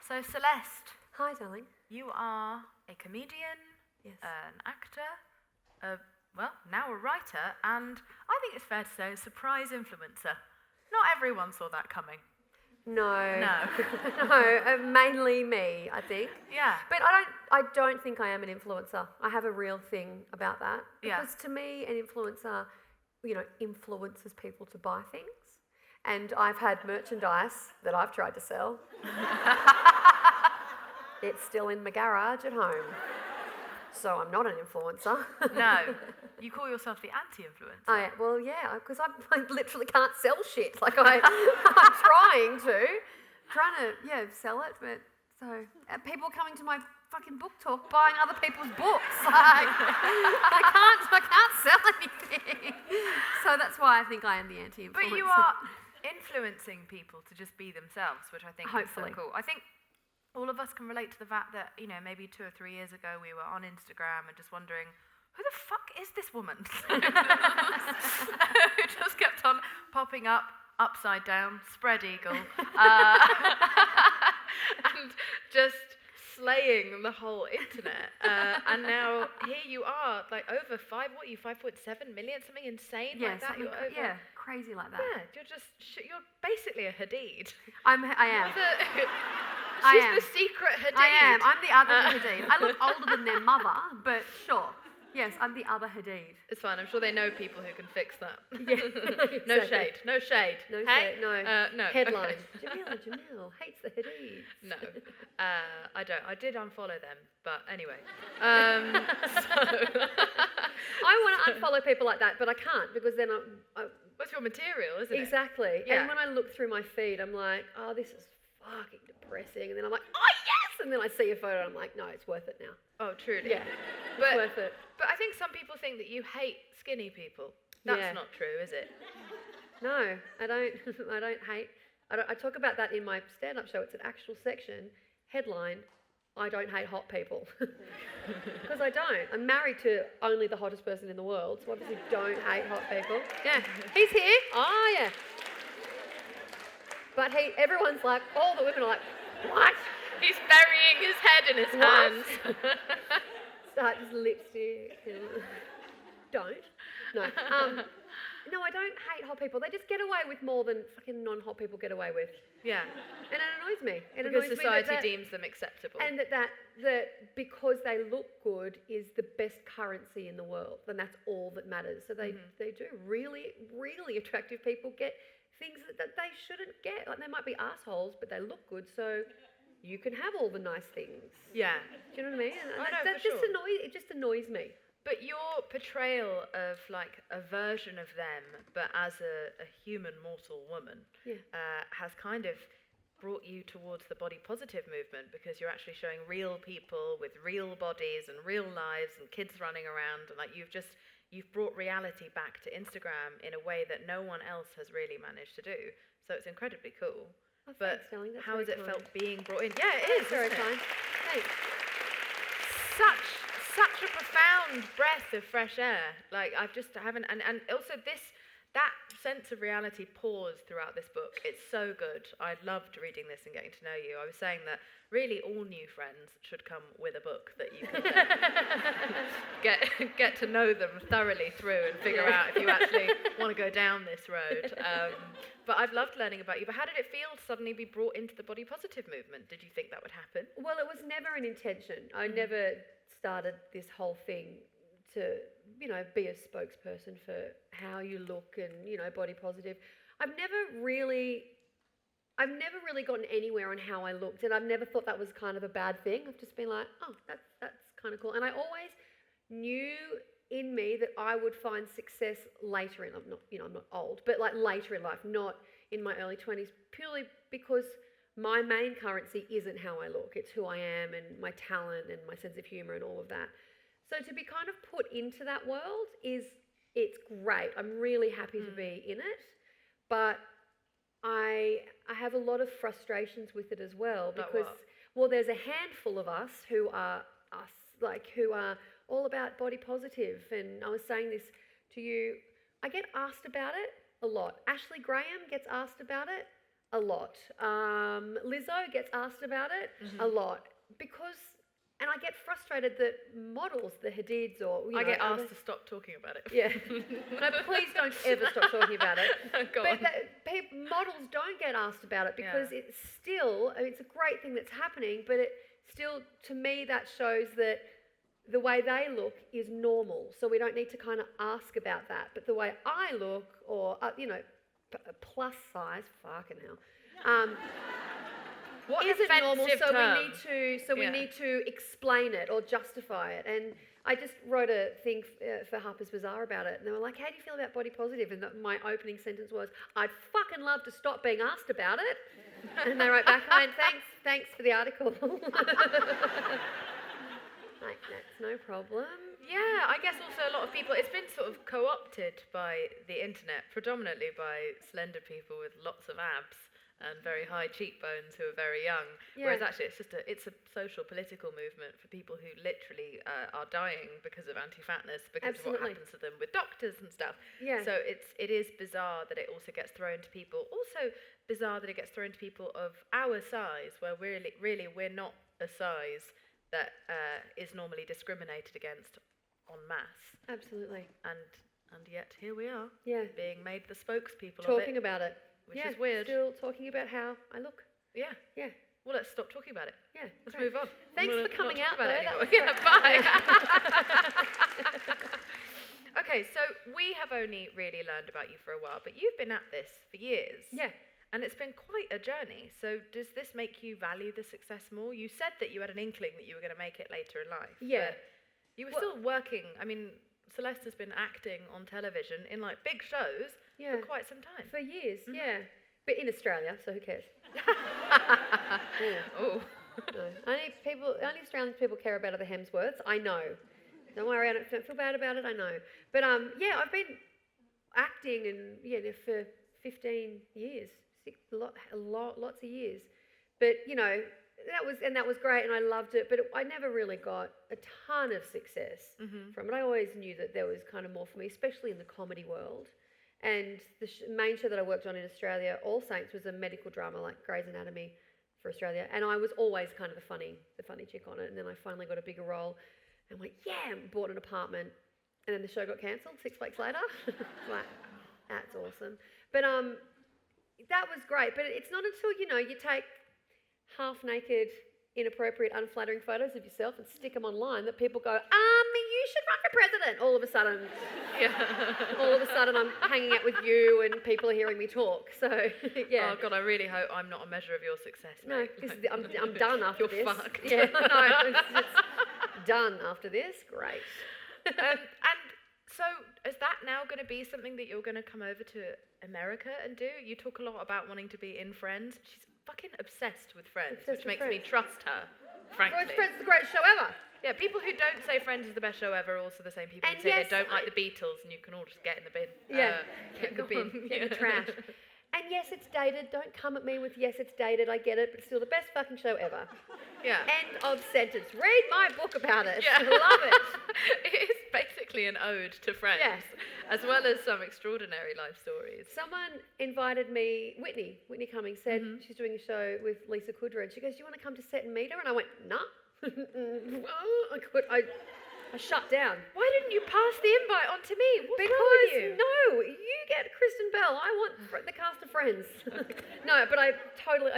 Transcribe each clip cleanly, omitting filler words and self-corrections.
So Celeste, Hi, darling. you are a comedian, Yes. an actor, now a writer, and I think it's fair to say a surprise influencer. Not everyone saw that coming. No. No. No, mainly me, I think. Yeah. But I don't think I am an influencer. I have a real thing about that. Yeah. Because to me, an influencer, influences people to buy things. And I've had merchandise that I've tried to sell. It's still in my garage at home. So I'm not an influencer. No. You call yourself the anti-influencer. Well, yeah, because I literally can't sell shit. Like I'm trying to sell it, but so people coming to my fucking book talk, buying other people's books. Like I can't sell anything. So that's why I think I am the anti-influencer. But you are influencing people to just be themselves, which I think Hopefully. is so cool. I think all of us can relate to the fact that, maybe 2 or 3 years ago we were on Instagram and just wondering, who the fuck is this woman? Who just kept on popping up, upside down, spread eagle, and just slaying the whole internet. And now here you are, like over 5.7 million, something insane like that. You're over, crazy like that. Yeah, you're basically a Hadid. I am. She's the secret Hadid. I am. I'm the other Hadid. I look older than their mother, but sure. Yes, I'm the other Hadid. It's fine. I'm sure they know people who can fix that. Yeah. No shade. No shade. No hey? shade. No. No. Headline. Okay. Jameela Jamil hates the Hadids. No. I don't. I did unfollow them, but anyway. So. I want to unfollow people like that, but I can't because then What's your material, isn't it? Exactly. Yeah. And when I look through my feed, I'm like, oh, this is fucking depressing. And then I'm like, oh, yes! And then I see a photo and I'm like, no, it's worth it now. Oh, truly. Yeah, But, it's worth it. But I think some people think that you hate skinny people. That's not true, is it? No, I don't. I talk about that in my stand-up show. It's an actual section. Headline, I don't hate hot people. Because I don't. I'm married to only the hottest person in the world, so obviously don't hate hot people. Yeah, he's here. Oh, yeah. But everyone's like, all the women are like, what? He's burying his head in his hands. Start his lipstick. Don't. No. No, I don't hate hot people. They just get away with more than fucking non-hot people get away with. Yeah. And it annoys me. Because society deems them acceptable. And that because they look good is the best currency in the world, and that's all that matters. So they do really, really attractive people get things that they shouldn't get. Like they might be assholes, but they look good, so you can have all the nice things. Yeah. Do you know what I mean? And that just it just annoys me. But your portrayal of like a version of them, but as a human mortal woman, has kind of brought you towards the body positive movement, because you're actually showing real people with real bodies and real lives and kids running around, and like you've brought reality back to Instagram in a way that no one else has really managed to do. So it's incredibly cool. Oh, but thanks, That's how has it kind. felt being brought in? Yeah, it is. Very kind. Thanks. Such a profound breath of fresh air. Like I haven't, and also that sense of reality pours throughout this book. It's so good. I loved reading this and getting to know you. I was saying that really all new friends should come with a book that you can get to know them thoroughly through and figure out if you actually want to go down this road. But I've loved learning about you. But how did it feel to suddenly be brought into the body positive movement? Did you think that would happen? Well, it was never an intention. I never started this whole thing to, be a spokesperson for how you look and, body positive. I've never really gotten anywhere on how I looked, and I've never thought that was kind of a bad thing. I've just been like, oh, that's kind of cool. And I always knew in me that I would find success later in, I'm not old, but like later in life, not in my early 20s, purely because my main currency isn't how I look. It's who I am and my talent and my sense of humour and all of that. So to be kind of put into that world it's great. I'm really happy to be in it, but I have a lot of frustrations with it as well, because there's a handful of us who are all about body positive, and I was saying this to you, I get asked about it a lot. Ashley Graham gets asked about it. a lot. Lizzo gets asked about it a lot because, and I get frustrated that models, the Hadids or I get asked to stop talking about it. Yeah. No, please don't ever stop talking about it. Go on. Models don't get asked about it because it's still, I mean, it's a great thing that's happening, but it still, to me, that shows that the way they look is normal. So we don't need to kind of ask about that. But the way I look, or, plus size, fucking hell, what isn't normal, offensive so term. we need to explain it or justify it. And I just wrote a thing for Harper's Bazaar about it, and they were like, "How do you feel about body positive?" And my opening sentence was, "I'd fucking love to stop being asked about it." And they wrote back and went, "Thanks for the article." Like, that's no problem. Yeah, I guess also a lot of people, it's been sort of co-opted by the internet, predominantly by slender people with lots of abs and very high cheekbones who are very young. Whereas actually it's a social political movement for people who literally are dying because of anti-fatness, because of what happens to them with doctors and stuff. Yeah. So it is bizarre that it also gets thrown to people. Also bizarre that it gets thrown to people of our size, where really we're not a size that is normally discriminated against en masse. Absolutely. And yet here we are, being made the spokespeople talking about it. Which is weird. Still talking about how I look. Yeah. Yeah. Well, let's stop talking about it. Yeah. Let's move on. Thanks for coming out, about though. it anymore. Yeah, bye. Okay, so we have only really learned about you for a while, but you've been at this for years. Yeah. And it's been quite a journey. So does this make you value the success more? You said that you had an inkling that you were going to make it later in life. Yeah. You were still working. I mean, Celeste has been acting on television in like big shows for quite some time. For years, But in Australia, so who cares? Oh. No. Only Australian people care about are the Hemsworths. I know. Don't worry, I don't feel bad about it, I know. But I've been acting and for 15 years. Lots of years. But that was great and I loved it, but I never really got a ton of success from it. I always knew that there was kind of more for me, especially in the comedy world. And the main show that I worked on in Australia, All Saints, was a medical drama like Grey's Anatomy for Australia, and I was always kind of the funny chick on it. And then I finally got a bigger role and went, bought an apartment, and then the show got cancelled 6 weeks later. Like, that's awesome. But that was great. But it's not until you take half-naked, inappropriate, unflattering photos of yourself and stick them online that people go, you should run for president. All of a sudden, I'm hanging out with you and people are hearing me talk. So, yeah. Oh, God, I really hope I'm not a measure of your success, No, mate. because I'm done after You're this. fucked. Yeah, no, it's done after this. Great. And so is that now going to be something that you're going to come over to America and do? You talk a lot about wanting to be in Friends. She's fucking obsessed with Friends, which makes me trust her, frankly. Friends is the greatest show ever. Yeah, people who don't say Friends is the best show ever are also the same people who say they don't like the Beatles, and you can all just get in the bin. Get in the bin, get in the trash. And yes, it's dated. Don't come at me with yes, it's dated. I get it, but still the best fucking show ever. Yeah. End of sentence. Read my book about it. Yeah. Love it. It is basically an ode to Friends, as well as some extraordinary life stories. Someone invited me, Whitney Cummings said she's doing a show with Lisa Kudrow, and she goes, "Do you want to come to set and meet her?" And I went, "Nah." I shut down. Why didn't you pass the invite on to me? What's wrong with you? No, you get Kristen Bell. I want the cast of Friends. No, but I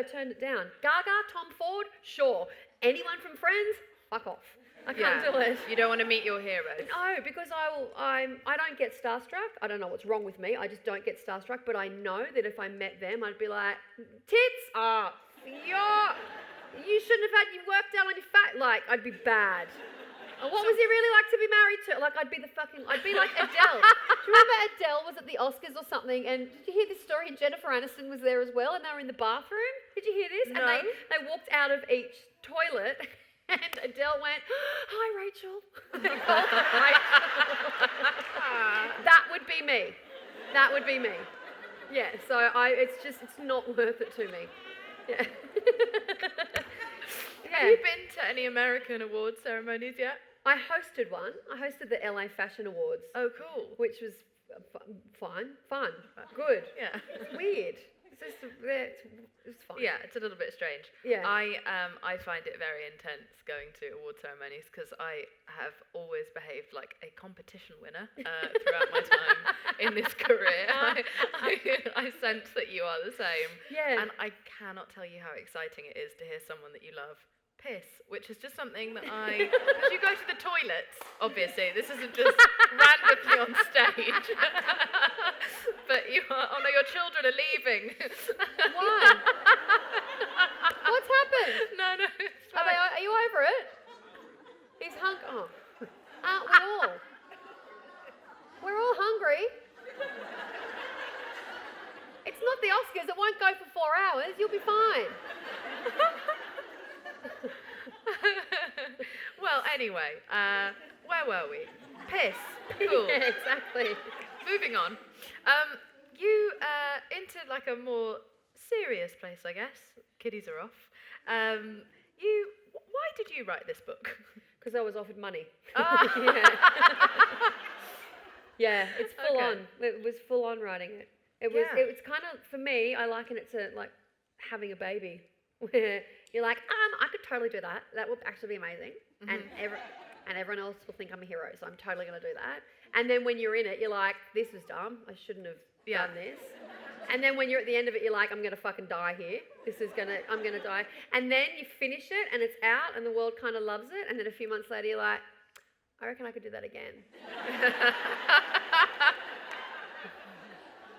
turned it down. Gaga, Tom Ford, sure. Anyone from Friends, fuck off. I can't do it. You don't want to meet your heroes. No, because I don't get starstruck. I don't know what's wrong with me. I just don't get starstruck. But I know that if I met them, I'd be like, tits up. You shouldn't have had your work done on your fat. Like, I'd be bad. What was he really like to be married to? Like, I'd be like Adele. Do you remember Adele was at the Oscars or something? And did you hear this story? And Jennifer Aniston was there as well, and they were in the bathroom. Did you hear this? No. And they walked out of each toilet, and Adele went, "Hi, Rachel." That would be me. That would be me. Yeah. So it's not worth it to me. Yeah. Have you been to any American award ceremonies yet? I hosted one. I hosted the LA Fashion Awards. Oh, cool. Which was fun, good. Yeah. It's weird. it's fine. Yeah, it's a little bit strange. Yeah. I find it very intense going to award ceremonies because I have always behaved like a competition winner throughout my time in this career. I sense that you are the same. Yeah. And I cannot tell you how exciting it is to hear someone that you love piss, which is just something that because you go to the toilets, obviously. This isn't just randomly on stage. But you are, oh no, your children are leaving. Why? What's happened? No, it's fine. Are you over it? He's oh. Aren't we all? We're all hungry. It's not the Oscars. It won't go for 4 hours. You'll be fine. Well, anyway, where were we? Piss. Cool. Yeah, exactly. Moving on. You into like a more serious place, I guess. Kiddies are off. Why did you write this book? Because I was offered money. Ah. Yeah, it's full Okay. on. It was full on writing it. It was kind of, for me, I liken it to like having a baby, where you're like, I could totally do that. That would actually be amazing, and everyone else will think I'm a hero, so I'm totally going to do that. And then when you're in it, you're like, this was dumb. I shouldn't have done this. And then when you're at the end of it, you're like, I'm going to fucking die here. I'm going to die. And then you finish it and it's out and the world kind of loves it. And then a few months later, you're like, I reckon I could do that again.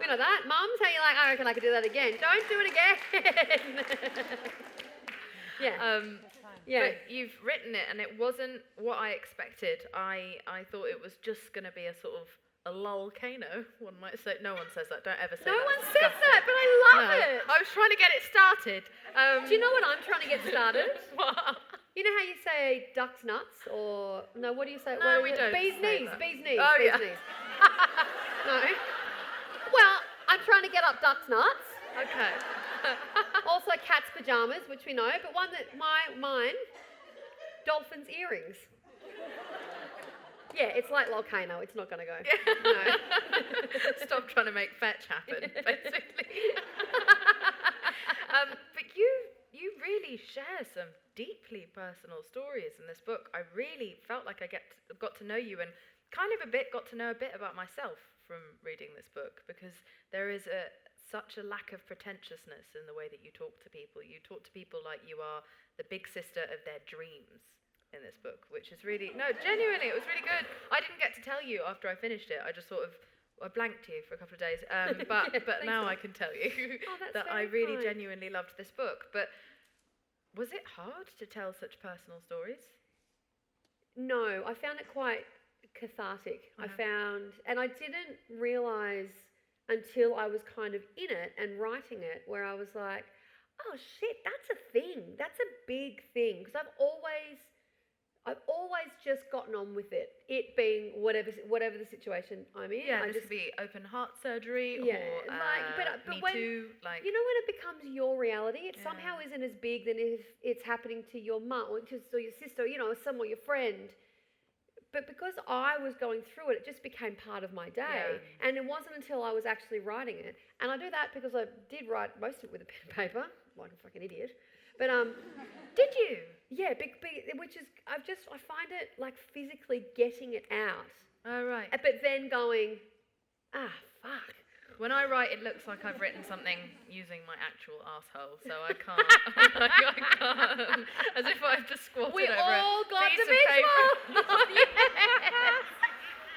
You know that? Mums, how you're like, I reckon I could do that again. Don't do it again. Yeah. But you've written it and it wasn't what I expected. I thought it was just going to be a sort of a lolcano, one might say. No one says that. Don't ever say that. No one It's says disgusting. that, but I love it. I was trying to get it started. Do you know what I'm trying to get started? What? You know how you say duck's nuts or no? What do you say? No, what we is it? don't Bee's say knees. that. Bee's knees. Oh, bee's yeah. knees. No. Well, I'm trying to get up duck's nuts. Okay. Also cat's pajamas, which we know, but one that mine, dolphin's earrings. Yeah, it's like volcano. It's not going to go. No. Stop trying to make fetch happen, basically. But you really share some deeply personal stories in this book. I really felt like I got to know you and kind of got to know a bit about myself from reading this book, because there is such a lack of pretentiousness in the way that you talk to people. You talk to people like you are the big sister of their dreams in this book, which is really, no, genuinely, it was really good. I didn't get to tell you after I finished it. I just sort of, I blanked you for a couple of days. But now I can tell you that I really genuinely loved this book. But was it hard to tell such personal stories? No, I found it quite cathartic. I found, and I didn't realise until I was kind of in it and writing it, where I was like, oh shit, that's a thing. That's a big thing. Because I've always just gotten on with it. It being whatever the situation I'm in. Yeah, this could be open heart surgery or but Me when, Too. Like, you know, when it becomes your reality, it somehow isn't as big than if it's happening to your mum or your sister, you know, or your friend. But because I was going through it, it just became part of my day. Yeah. And it wasn't until I was actually writing it. And I do that because I did write most of it with a pen and paper, like a fucking idiot. But did you? Yeah, which is I find it like physically getting it out. Oh right. But then going, fuck. When I write, it looks like I've written something using my actual asshole, so I can't. I can't. As if I've just squatted over all a got piece the of paper. yes.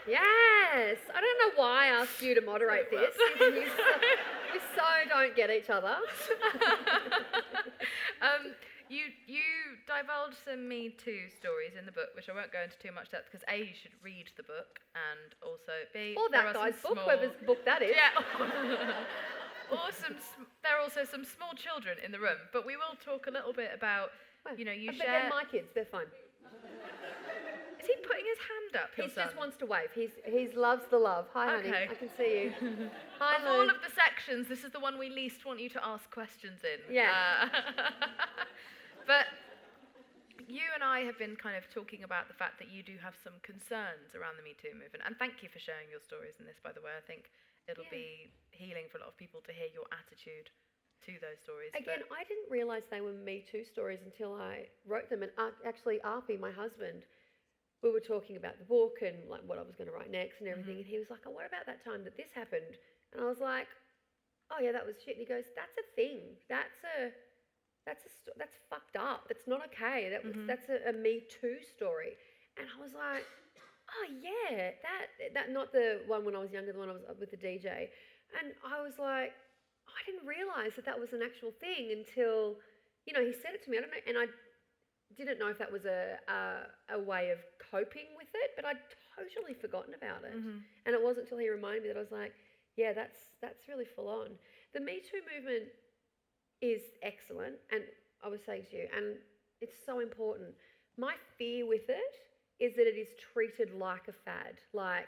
Yes. I don't know why I asked you to moderate this. You so don't get each other. You divulge some Me Too stories in the book, which I won't go into too much depth, because A, you should read the book, and also B, or that guy's book, whoever's book that is. Yeah. There are also some small children in the room, but we will talk a little bit about, But share. they're my kids, they're fine. Is he putting his hand up? He just wants to wave. He's loves the love. Hi, honey. I can see you. Hi, Of all of the sections, this is the one we least want you to ask questions in. Yeah. But you and I have been kind of talking about the fact that you do have some concerns around the Me Too movement. And thank you for sharing your stories in this, by the way. I think it'll be healing for a lot of people to hear your attitude to those stories. Again, I didn't realise they were Me Too stories until I wrote them. And actually, Arpy, my husband, we were talking about the book and like what I was going to write next and everything. And he was like, "Oh, what about that time that this happened?" And I was like, "Oh yeah, that was shit." And he goes, "That's a thing. That's fucked up. That's not okay. That's a Me Too story." And I was like, "Oh yeah, that not the one when I was younger, the one I was with the DJ." And I was like, I didn't realise that was an actual thing until, he said it to me. I don't know, and I didn't know if that was a way of coping with it, but I'd totally forgotten about it. And it wasn't until he reminded me that I was like, yeah, that's really full on. The Me Too movement is excellent, and I was saying to you, and it's so important. My fear with it is that it is treated like a fad, like,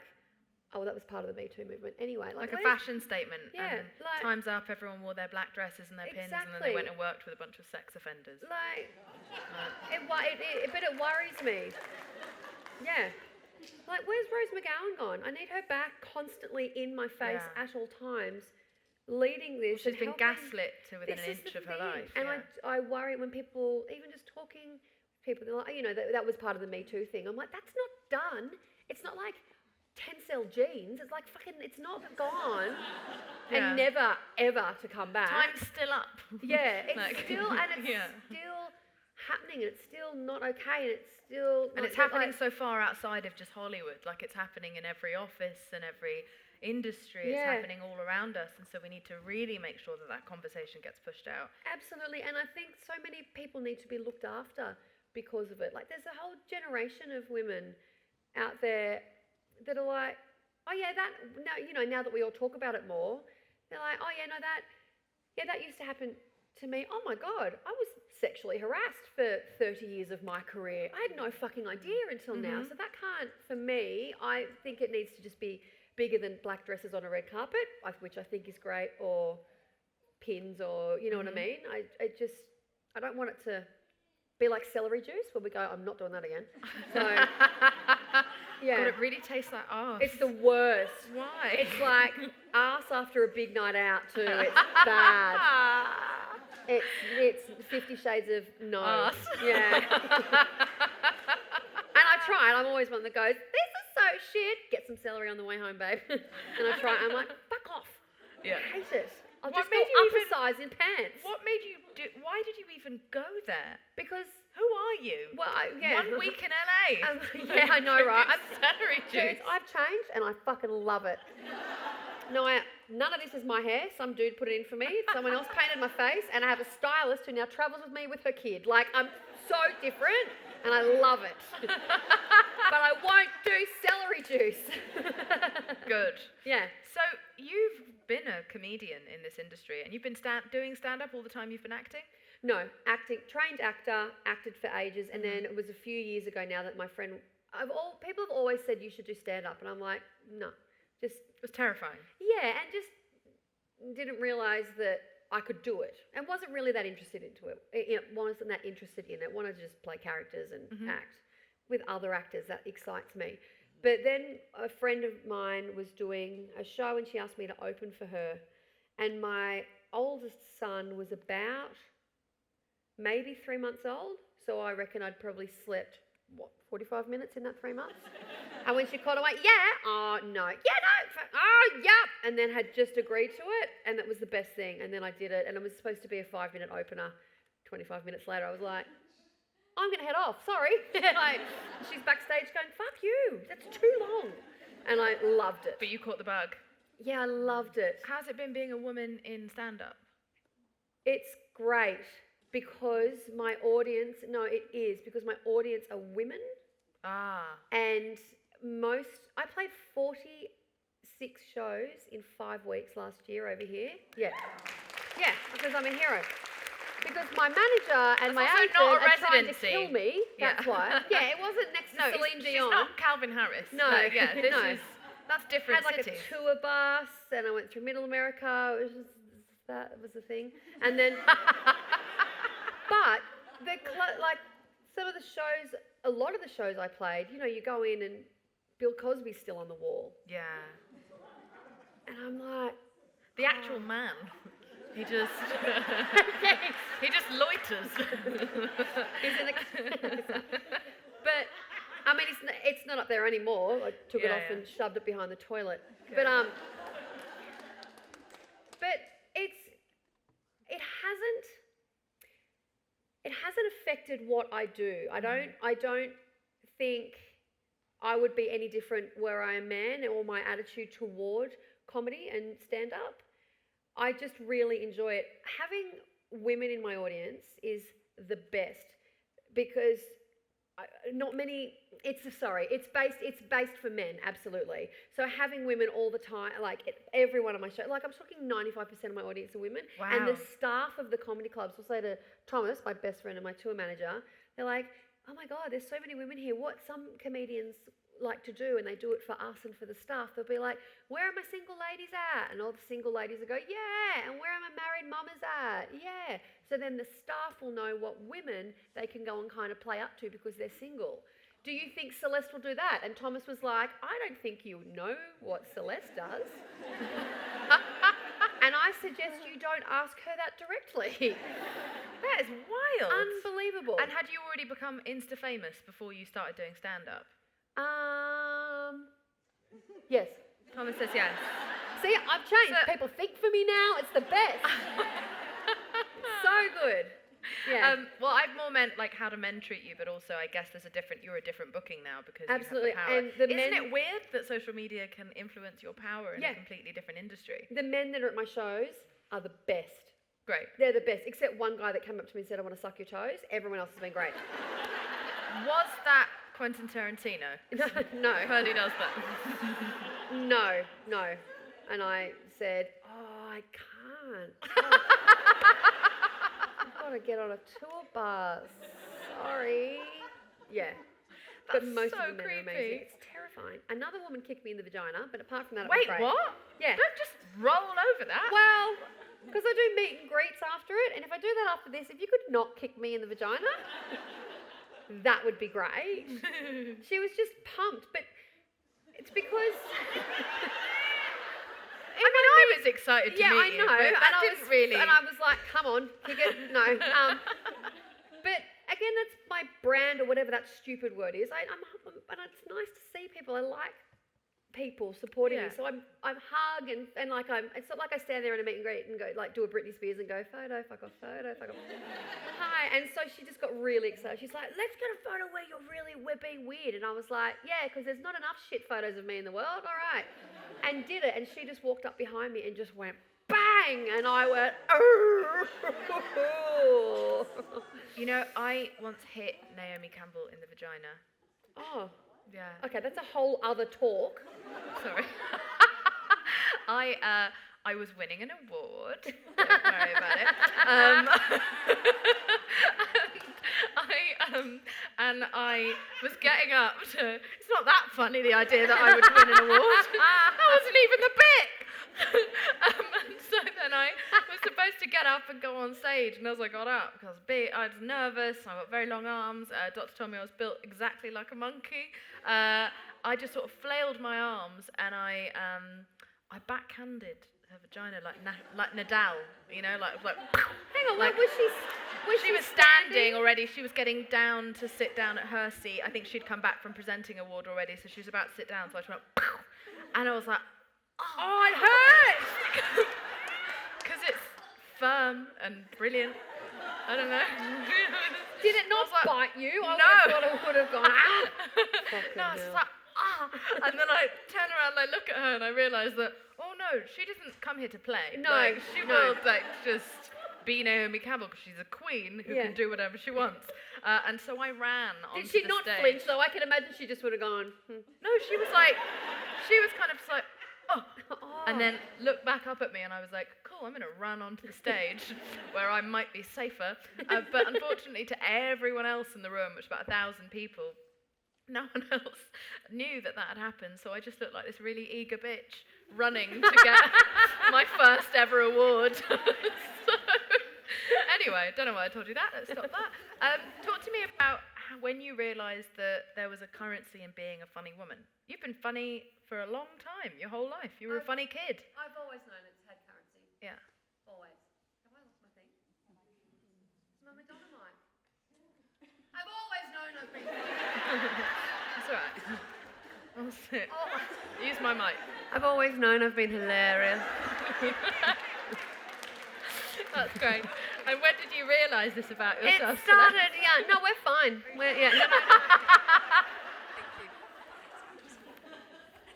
oh, well, that was part of the Me Too movement. Anyway, like a fashion statement. Yeah, and time's up, everyone wore their black dresses and their pins, and then they went and worked with a bunch of sex offenders. But it worries me. Yeah. Like, where's Rose McGowan gone? I need her back constantly in my face at all times, leading this. Well, she's been gaslit to within an inch of her life. And I worry when people, even just talking to people, they're like, that was part of the Me Too thing. I'm like, that's not done. It's not like Tencel jeans. It's like fucking, it's not gone and never ever to come back. Time's still up. Yeah, it's still happening, and it's still not okay, and it's still and it's happening so far outside of just Hollywood. Like, it's happening in every office and every industry. It's happening all around us, and so we need to really make sure that conversation gets pushed out. Absolutely, and I think so many people need to be looked after because of it. Like, there's a whole generation of women out there that are like, oh yeah, now that we all talk about it more, they're like, oh yeah, that used to happen to me. Oh my God, I was sexually harassed for 30 years of my career. I had no fucking idea until now. So that can't, for me, I think it needs to just be bigger than black dresses on a red carpet, which I think is great, or pins, or, you know what I mean? I don't want it to be like celery juice where we go, I'm not doing that again. So, yeah. God, it really tastes like arse. It's the worst. Why? It's like arse after a big night out too. It's bad. It's 50 Shades of no. Arse. Yeah. And I try, and I'm always one that goes, this is so shit. Get some celery on the way home, babe. And I try, I'm like, fuck off. Yeah. I hate it. I'll What just go made you upper size in pants. What made you why did you even go there? Because, Who are you? well, 1 week in LA. Yeah, I know, right? Celery juice. Dude, I've changed and I fucking love it. No, none of this is my hair. Some dude put it in for me. Someone else painted my face, and I have a stylist who now travels with me with her kid. Like, I'm so different, and I love it. But I won't do celery juice. Good. Yeah. So you've been a comedian in this industry, and you've been doing stand-up all the time you've been acting? No, trained actor, acted for ages, and then it was a few years ago now that my friend, people have always said you should do stand-up, and I'm like, no, just. It was terrifying. Yeah, and just didn't realise that I could do it, and wasn't really that interested into it. Wasn't that interested in it. Wanted to just play characters and act with other actors. That excites me. But then a friend of mine was doing a show, and she asked me to open for her, and my oldest son was about maybe 3 months old, so I reckon I'd probably slept, 45 minutes in that 3 months? And when she called, I went, yeah, oh, no, yeah, no, oh, yep, and then had just agreed to it, and that was the best thing, and then I did it, and it was supposed to be a 5-minute opener. 25 minutes later, I was like, I'm going to head off, sorry. Like, she's backstage going, fuck you, that's too long. And I loved it. But you caught the bug. Yeah, I loved it. How's it been being a woman in stand-up? It's great because my audience, because my audience are women. And I played 46 shows in 5 weeks last year over here. Yeah, because I'm a hero. Because my manager and my agent are trying to kill me. That's why. Yeah, it wasn't next to Celine Dion. She's not Calvin Harris. No, that's different. I had like a tour bus, and I went through Middle America. That was the thing. And then, but some of the shows, a lot of the shows I played, you go in and Bill Cosby's still on the wall. Yeah. And I'm like, the actual man. He just he just loiters. He's in the but I mean, it's not up there anymore. I took it off and shoved it behind the toilet. Okay. But it hasn't affected what I do. I don't think I would be any different were I a man, or my attitude toward comedy and stand-up. I just really enjoy it. Having women in my audience is the best because it's based for men, absolutely. So having women all the time, like every one of my shows, like I'm talking 95% of my audience are women. Wow. And the staff of the comedy clubs will say to Thomas, my best friend and my tour manager, they're like, oh my God, there's so many women here. What some comedians like to do, and they do it for us and for the staff, they'll be like, where are my single ladies at? And all the single ladies will go, yeah. And where are my married mamas at? Yeah. So then the staff will know what women they can go and kind of play up to because they're single. Do you think Celeste will do that? And Thomas was like, I don't think you know what Celeste does. And I suggest you don't ask her that directly. That is wild. Unbelievable. And had you already become Insta-famous before you started doing stand-up? Yes. Thomas says yes. See, I've changed. So, people think for me now. It's the best. So good. Yeah. Well, I've more meant like how do men treat you, but also I guess you're a different booking now because absolutely. You have the power. And Isn't it weird that social media can influence your power in a completely different industry? The men that are at my shows are the best. Great. They're the best, except one guy that came up to me and said, I want to suck your toes. Everyone else has been great. Was that Quentin Tarantino? No. I've heard he does that. No. And I said, I can't. I've got to get on a tour bus. Sorry. Yeah. That's but most so of the men creepy. are amazing. It's terrifying. Another woman kicked me in the vagina, but apart from that, Wait, I was great. what? Yeah. Don't just roll over that. Well, because I do meet and greets after it, and if I do that after this, if you could not kick me in the vagina, that would be great. She was just pumped, but it's because... I was excited to meet you. Yeah, I know. And I was like, come on, kick it. No. But again, that's my brand or whatever that stupid word is. But it's nice to see people. I like people supporting me. So I'm hug and like it's not like I stand there in a meet and greet and go like do a Britney Spears and go photo, fuck off. Hi. And so she just got really excited. She's like, let's get a photo where we're being weird. And I was like, yeah, because there's not enough shit photos of me in the world. All right. And did it. And she just walked up behind me and just went bang. And I went, oh. You know, I once hit Naomi Campbell in the vagina. Oh. Yeah. Okay, that's a whole other talk. Sorry. I was winning an award. Don't worry about it. And I was getting up to. It's not that funny, the idea that I would win an award. That wasn't even the bit. And so then I was supposed to get up and go on stage, and as I got up, because I was nervous, I got very long arms. Doctor told me I was built exactly like a monkey. I just sort of flailed my arms, and I backhanded her vagina like Nadal, you know, like. Hang on, like, was she? She was standing already. She was getting down to sit down at her seat. I think she'd come back from presenting award already, so she was about to sit down. So I just went, and I was like, oh, it hurts, because it's firm and brilliant. I don't know. Did it not bite you? I would have gone, No, I was just like, and then I turn around and I look at her and I realise that, oh no, she doesn't come here to play. No, like, she will like just be Naomi Campbell because she's a queen who can do whatever she wants. And so I ran onto the stage. Did she not flinch though? I can imagine she just would have gone. No, she was kind of just like, oh. And then looked back up at me and I was like, cool, I'm going to run onto the stage where I might be safer. But unfortunately to everyone else in the room, which was about 1,000 people, no one else knew that had happened. So I just looked like this really eager bitch running to get my first ever award. Anyway, don't know why I told you that. Let's stop that. Talk to me about when you realised that there was a currency in being a funny woman. You've been funny for a long time, your whole life. You were a funny kid. I've always known it's had currency. Yeah. Always. It's all right. I'll sit. Use my mic. I've always known I've been hilarious. That's great. And when did you realise this about yourself? It started, yeah, no, we're fine. Thank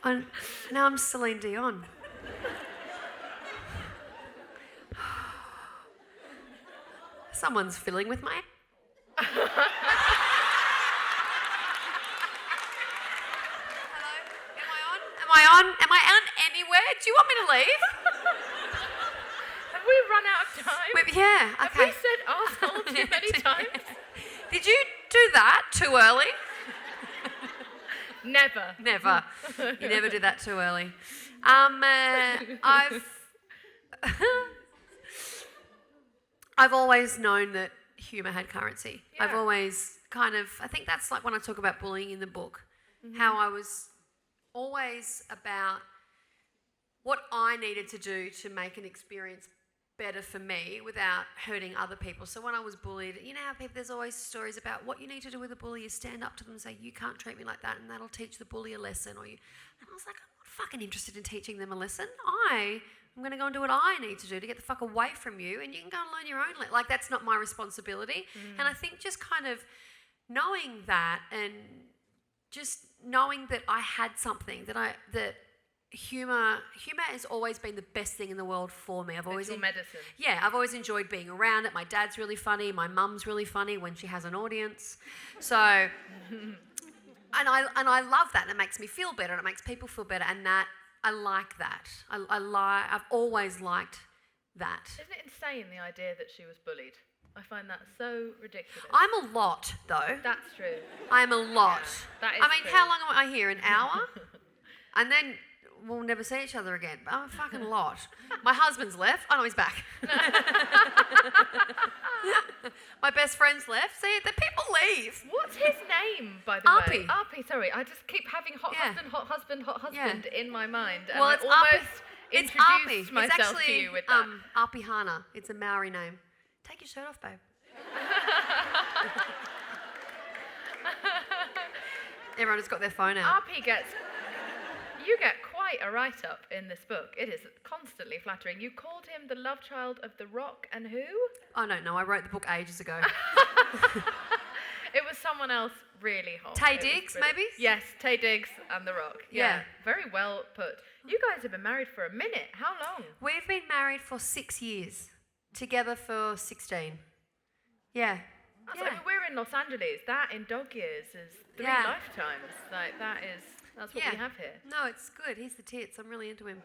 you. Now I'm Celine Dion. Someone's fiddling with my... Hello? Am I on anywhere? Do you want me to leave? Have we run out of time? Yeah, okay. Have we said arsehole too many times? Did you do that too early? Never. Never. You never do that too early. I've always known that humour had currency. Yeah. I've always I think that's like when I talk about bullying in the book, how I was always about what I needed to do to make an experience better for me without hurting other people. So when I was bullied, you know how there's always stories about what you need to do with a bully is stand up to them and say, you can't treat me like that, and that'll teach the bully a lesson. And I was like, I'm not fucking interested in teaching them a lesson. I'm going to go and do what I need to do to get the fuck away from you, and you can go and learn your own. Like, that's not my responsibility. And I think just kind of knowing that, and just knowing that I had something that humour has always been the best thing in the world for me. I've always medicine. Yeah, I've always enjoyed being around it. My dad's really funny. My mum's really funny when she has an audience. So, and I love that. And it makes me feel better. And it makes people feel better. And that I like that. I've always liked that. Isn't it insane, the idea that she was bullied? I find that so ridiculous. I'm a lot, though. That's true. I'm a lot. Yeah, that is true. How long am I here? An hour? And then we'll never see each other again. But I'm a fucking lot. My husband's left. Oh, no, he's back. My best friend's left. See, the people leave. What's his name, by the way? Arpie, sorry. I just keep having hot husband in my mind. And well, I it's almost It's introduced Arpie. myself It's actually, to you with that. Arpie Hana. It's a Maori name. Take your shirt off, babe. Everyone has got their phone out. Arpie you get quite a write-up in this book. It is constantly flattering. You called him the love child of The Rock and who? Oh, no, I wrote the book ages ago. It was someone else really hot. Tay Diggs, maybe? Yes, Tay Diggs and The Rock. Yeah. Very well put. You guys have been married for a minute. How long? We've been married for 6 years. Together for 16. Yeah. So we're in Los Angeles. That in dog years is 3 lifetimes. Like that's what we have here. No, it's good. He's the tits. I'm really into him.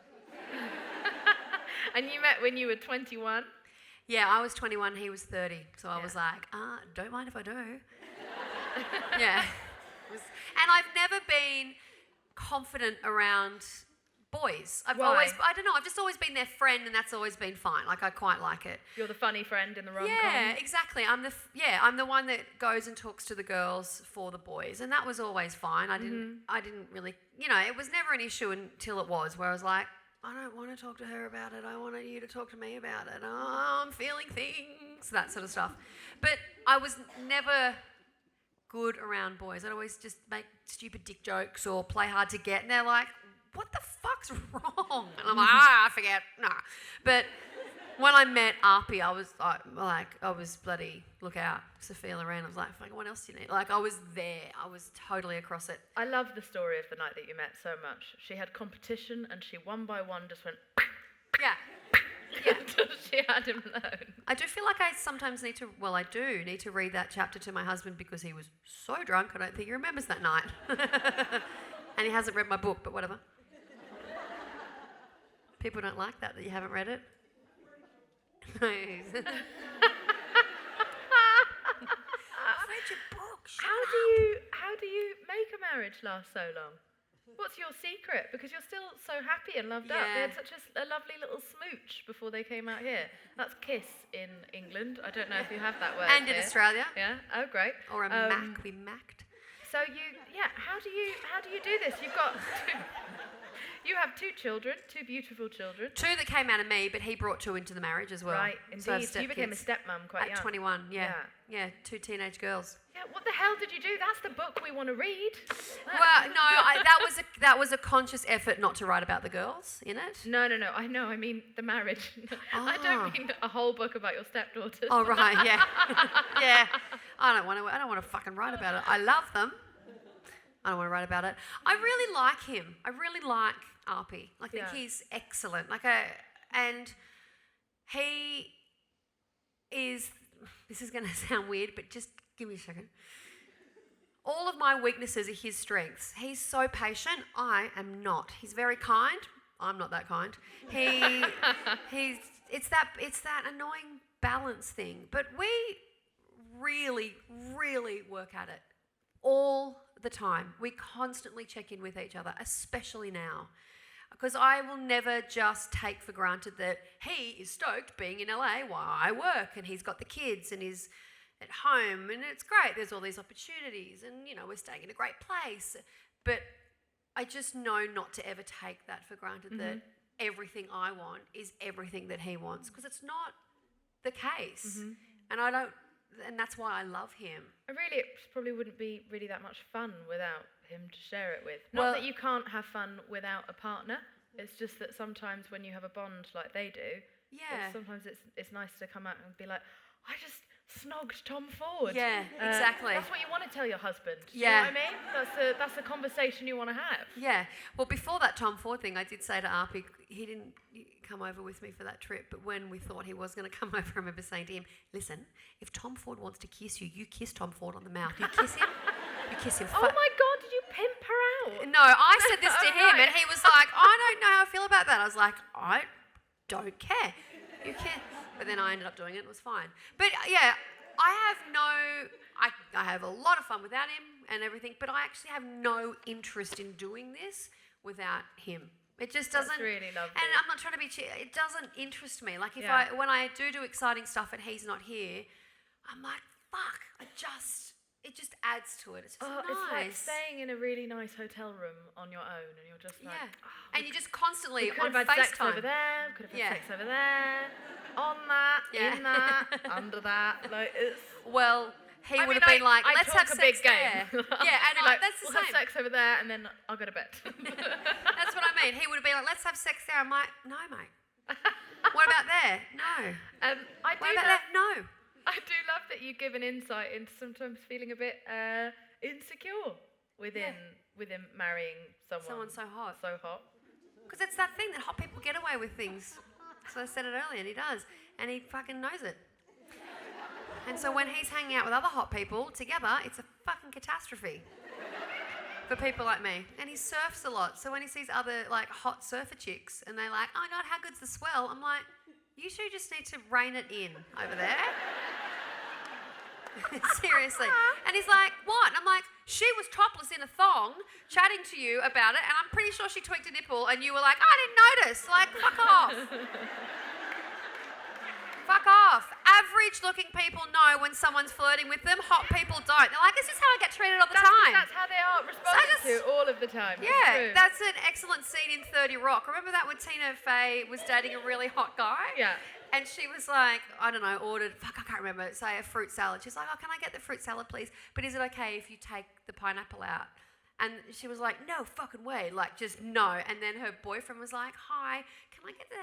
And you met when you were 21? Yeah, I was 21. He was 30. So I was like, don't mind if I do. Yeah. And I've never been confident around boys. I've just always been their friend, and that's always been fine. Like, I quite like it. You're the funny friend in the rom-com. Yeah, exactly. I'm the one that goes and talks to the girls for the boys, and that was always fine. I didn't really, it was never an issue until it was, where I was like, I don't want to talk to her about it. I want you to talk to me about it. Oh, I'm feeling things, that sort of stuff. But I was never good around boys. I'd always just make stupid dick jokes or play hard to get, and they're like, what the fuck's wrong? And I'm like, I forget. Nah. But when I met Arpie, I was bloody, look out, Sophia Loren. I was like, fucking, what else do you need? Like, I was there. I was totally across it. I love the story of the night that you met so much. She had competition, and she one by one just went, until she had him alone. I do feel like I sometimes need to read that chapter to my husband, because he was so drunk, I don't think he remembers that night. And he hasn't read my book, but whatever. People don't like that you haven't read it. I've read your book. How do you make a marriage last so long? What's your secret? Because you're still so happy and loved up. They had such a lovely little smooch before they came out here. That's kiss in England. I don't know if you have that word. And in Australia. Yeah. Oh, great. Or a mac. We macked. So how do you do this? You have 2 children, 2 beautiful children. 2 that came out of me, but he brought 2 into the marriage as well. Right, indeed. So you became a stepmum quite young. At 21, yeah. 2 teenage girls. Yeah, What the hell did you do? That's the book we want to read. Well, no, that was a conscious effort not to write about the girls in it. No. I know. I mean the marriage. I don't mean a whole book about your stepdaughters. Oh right, yeah, yeah. I don't want to fucking write about it. I love them. I don't want to write about it. I really like him. I really like Arpy. I think he's excellent. And he is. This is going to sound weird, but just give me a second. All of my weaknesses are his strengths. He's so patient. I am not. He's very kind. I'm not that kind. It's that annoying balance thing. But we really, really work at it all the time. We constantly check in with each other, especially now. Because I will never just take for granted that he is stoked being in LA while I work, and he's got the kids and he's at home, and it's great. There's all these opportunities, and we're staying in a great place. But I just know not to ever take that for granted, that everything I want is everything that he wants, because it's not the case. And that's why I love him. It probably wouldn't be really that much fun without him to share it with. Not that you can't have fun without a partner. It's just that sometimes when you have a bond like they do, sometimes it's nice to come out and be like, I just snogged Tom Ford. Yeah, exactly. That's what you want to tell your husband. Do you know what I mean? That's the conversation you want to have. Yeah. Well, before that Tom Ford thing, I did say to Arpy, he didn't come over with me for that trip, but when we thought he was going to come over, I remember saying to him, listen, if Tom Ford wants to kiss you, you kiss Tom Ford on the mouth. You kiss him. You kiss him. Oh my God, did you pimp her out? No, I said this to him, and he was like, I don't know how I feel about that. I was like, I don't care. You care. But then I ended up doing it. It was fine. But yeah, I have a lot of fun without him and everything, but I actually have no interest in doing this without him. It just doesn't. That's really lovely. And I'm not trying to be cheap. It doesn't interest me. Like when I do exciting stuff and he's not here, I'm like, fuck. It just adds to it. It's just nice. It's like staying in a really nice hotel room on your own, and you're just like, and you just constantly on FaceTime. Sex over there. Could have had sex over there. On that, in that, under that. Like it's. Well, he would have been like, let's have sex there. Yeah, and like, that's the we'll same. have sex over there, and then I'll go to bed. That's what I mean. He would have been like, let's have sex there. I'm like, no, mate. What about there? No. What about there? No. I do love that you give an insight into sometimes feeling a bit insecure within marrying someone so hot. So hot. Because it's that thing that hot people get away with things. So I said it earlier, and he does. And he fucking knows it. And so when he's hanging out with other hot people together, it's a fucking catastrophe for people like me. And he surfs a lot. So when he sees other like hot surfer chicks and they're like, oh my God, how good's the swell? I'm like, you two just need to rein it in over there. Seriously. And he's like, what? And I'm like, she was topless in a thong chatting to you about it, and I'm pretty sure she tweaked a nipple, and you were like, I didn't notice. Like, fuck off. Fuck off. Average-looking people know when someone's flirting with them. Hot people don't. They're like, this is how I get treated all the time. That's how they are responded to all of the time. Yeah, that's an excellent scene in 30 Rock. Remember that when Tina Fey was dating a really hot guy? Yeah. And she was like, I don't know, ordered, I can't remember, say a fruit salad. She's like, oh, can I get the fruit salad, please? But is it okay if you take the pineapple out? And she was like, no fucking way, like just no. And then her boyfriend was like, hi, can I get the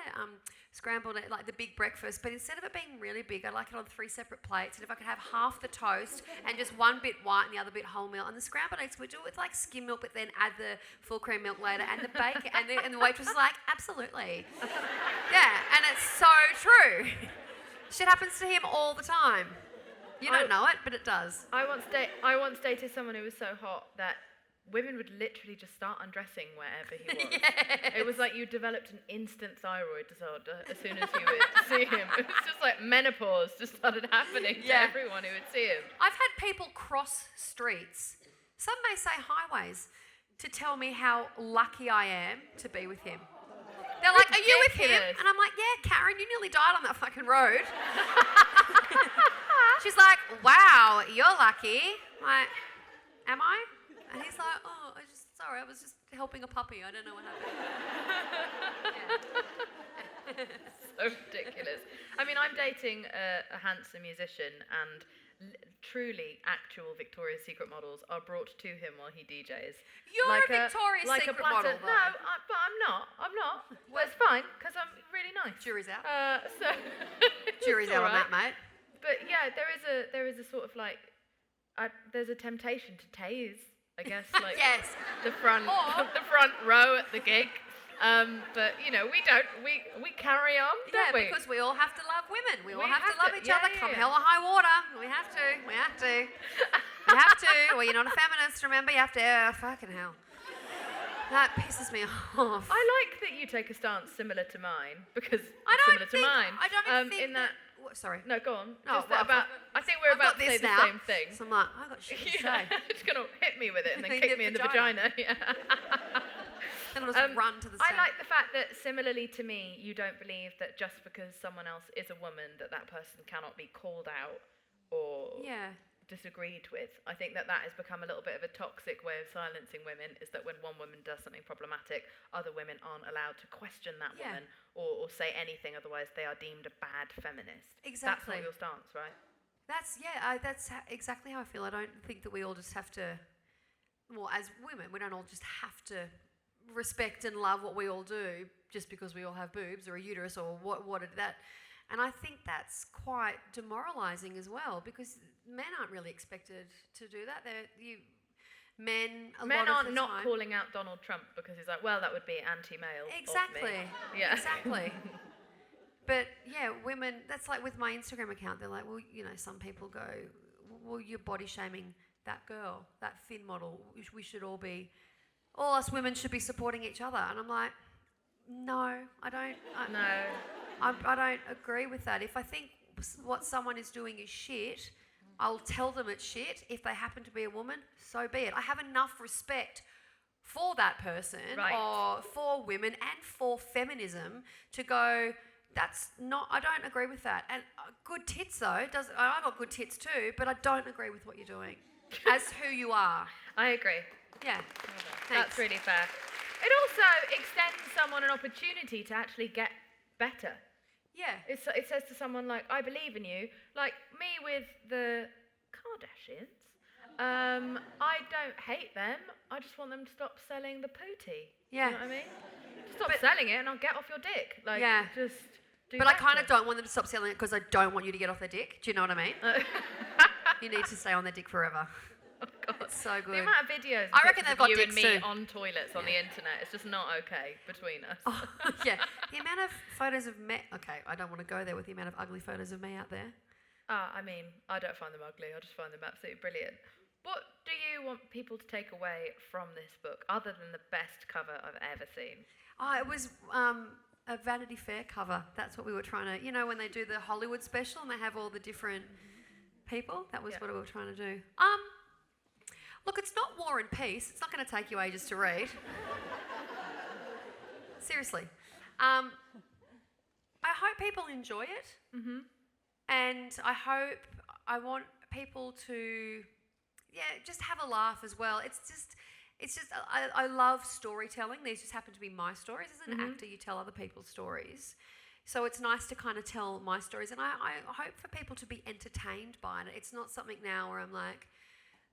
scrambled, like the big breakfast? But instead of it being really big, I'd like it on 3 separate plates. And if I could have half the toast and just one bit white and the other bit wholemeal. And the scrambled eggs, we do it with like skim milk, but then add the full cream milk later and the bacon. And the waitress was like, absolutely. Yeah, and it's so true. Shit happens to him all the time. You don't know it, but it does. I once dated someone who was so hot that women would literally just start undressing wherever he was. Yes. It was like you developed an instant thyroid disorder as soon as you would see him. It was just like menopause just started happening to everyone who would see him. I've had people cross streets, some may say highways, to tell me how lucky I am to be with him. They're like, are you with him? And I'm like, yeah, Karen, you nearly died on that fucking road. She's like, wow, you're lucky. I'm like, am I? And he's like, oh, I was just helping a puppy. I don't know what happened. So ridiculous. I mean, I'm dating a handsome musician, and truly actual Victoria's Secret models are brought to him while he DJs. You're a Victoria's Secret model, though. No, but I'm not. Well, it's fine, because I'm really nice. Jury's out. Jury's out on that, mate. But yeah, there is a sort of like, there's a temptation to tase, I guess, like yes. the front row at the gig. But we don't. We carry on, don't we? Because we all have to love women. We all have to love each other. Come hell or high water. We have to. We have to. Well, you're not a feminist, remember? You have to. Fucking hell. That pisses me off. I like that you take a stance similar to mine, because I don't think that. Sorry. No, go on. Oh, I think we're about to say the same thing. So I'm like, I got shit to say. It's gonna hit me with it and then kick me in the vagina. Yeah. And I'll just run to the I like the fact that, similarly to me, you don't believe that just because someone else is a woman, that person cannot be called out or disagreed with. I think that has become a little bit of a toxic way of silencing women, is that when one woman does something problematic, other women aren't allowed to question that woman or say anything, otherwise they are deemed a bad feminist. Exactly. That's not your stance, right? That's exactly how I feel. I don't think that we all just have to, well, as women, we don't all just have to respect and love what we all do just because we all have boobs or a uterus or what that. And I think that's quite demoralising as well, because men aren't really expected to do that. Men aren't not calling out Donald Trump because he's like, well, that would be anti-male. Exactly. Of me. Yeah. Exactly. But yeah, women, that's like with my Instagram account, they're like, well, some people go, well, you're body shaming that girl, that thin model. We should all us women should be supporting each other. And I'm like, no, I don't. I don't agree with that. If I think what someone is doing is shit, I'll tell them it's shit. If they happen to be a woman, so be it. I have enough respect for that person or for women and for feminism to go, I don't agree with that. And good tits though, I got good tits too, but I don't agree with what you're doing as who you are. I agree. Yeah. That's really fair. It also extends someone an opportunity to actually get better. Yeah. It says to someone like, I believe in you. Like me with the Kardashians. I don't hate them. I just want them to stop selling the pootie. Yeah. You know what I mean? Just stop selling it and I'll get off your dick. Like, just do But better. I kind of don't want them to stop selling it because I don't want you to get off their dick. Do you know what I mean? You need to stay on their dick forever. Oh God. It's so good. The amount of videos I reckon they've got you and dicks me too. on toilets on the internet, it's just not okay between us. Oh, yeah. The amount of photos of me... Okay, I don't want to go there with the amount of ugly photos of me out there. I mean, I don't find them ugly. I just find them absolutely brilliant. What do you want people to take away from this book, other than the best cover I've ever seen? Oh, it was a Vanity Fair cover. That's what we were trying to... when they do the Hollywood special and they have all the different people? That was what we were trying to do. Look, it's not War and Peace. It's not going to take you ages to read. Seriously. I hope people enjoy it. Mm-hmm. And I want people to, just have a laugh as well. I love storytelling. These just happen to be my stories. As an actor, you tell other people's stories. So it's nice to kind of tell my stories. And I hope for people to be entertained by it. It's not something now where I'm like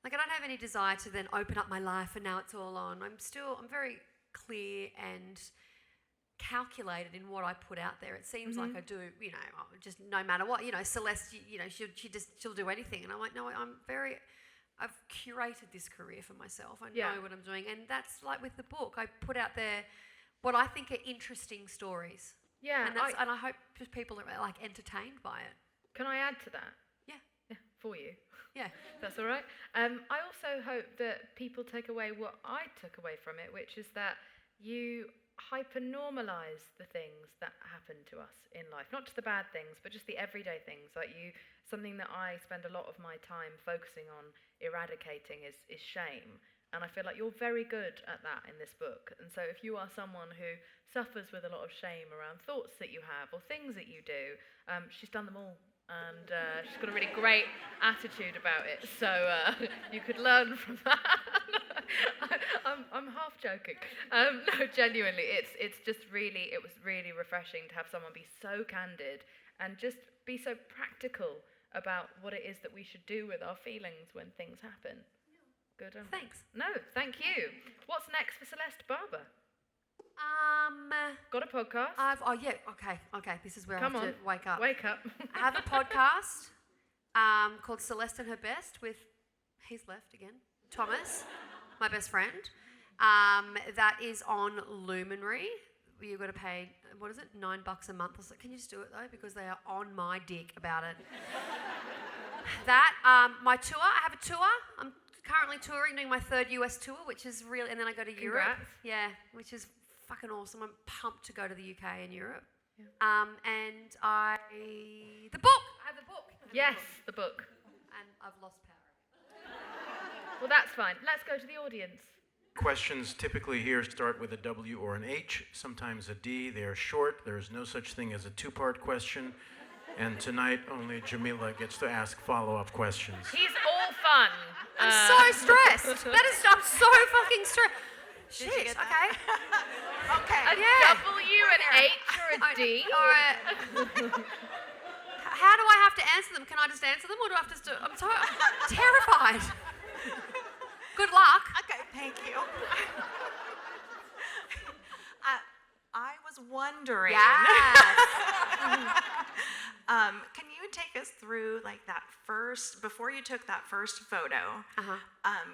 I don't have any desire to then open up my life and now it's all on. I'm very clear and calculated in what I put out there. It seems like I do, just no matter what, Celeste, she'll do anything. And I'm like, no, I've curated this career for myself. I know what I'm doing. And that's like with the book. I put out there what I think are interesting stories. Yeah. And I hope just people are like entertained by it. Can I add to that? Yeah. For you. Yeah. That's all right. I also hope that people take away what I took away from it, which is that you hyper-normalise the things that happen to us in life. Not just the bad things, but just the everyday things. Something that I spend a lot of my time focusing on eradicating is shame. And I feel like you're very good at that in this book. And so if you are someone who suffers with a lot of shame around thoughts that you have or things that you do, she's done them all. And she's got a really great attitude about it. So you could learn from that. I'm half joking. No, genuinely, it was really refreshing to have someone be so candid and just be so practical about what it is that we should do with our feelings when things happen. Good. Thanks. No, thank you. What's next for Celeste Barber? Got a podcast? Okay. This is where Come I have on. to wake up. Wake up. I have a podcast called Celeste and Her Best with, he's left again, Thomas, my best friend. That is on Luminary. You've got to pay, what is it, $9 a month or so. Can you just do it though? Because they are on my dick about it. My tour, I have a tour. I'm currently touring, doing my 3rd US tour, which is really, and then I go to Europe. Congrats. Yeah, which is fucking awesome. I'm pumped to go to the UK and Europe. Yeah. And the book. I have the book. Yes, the book. And I've lost power. Well, that's fine. Let's go to the audience. Questions typically here start with a W or an H, sometimes a D. They are short. There is no such thing as a 2-part question. And tonight, only Jameela gets to ask follow-up questions. He's all fun. I'm so stressed. I'm so fucking stressed. Shit, Did you get okay. Okay. A W, an H, or a D? All right. How do I have to answer them? Can I just answer them, or do I have to I'm terrified. Good luck. Okay, thank you. I was wondering. Yes. Can you take us through like that first, before you took that first photo?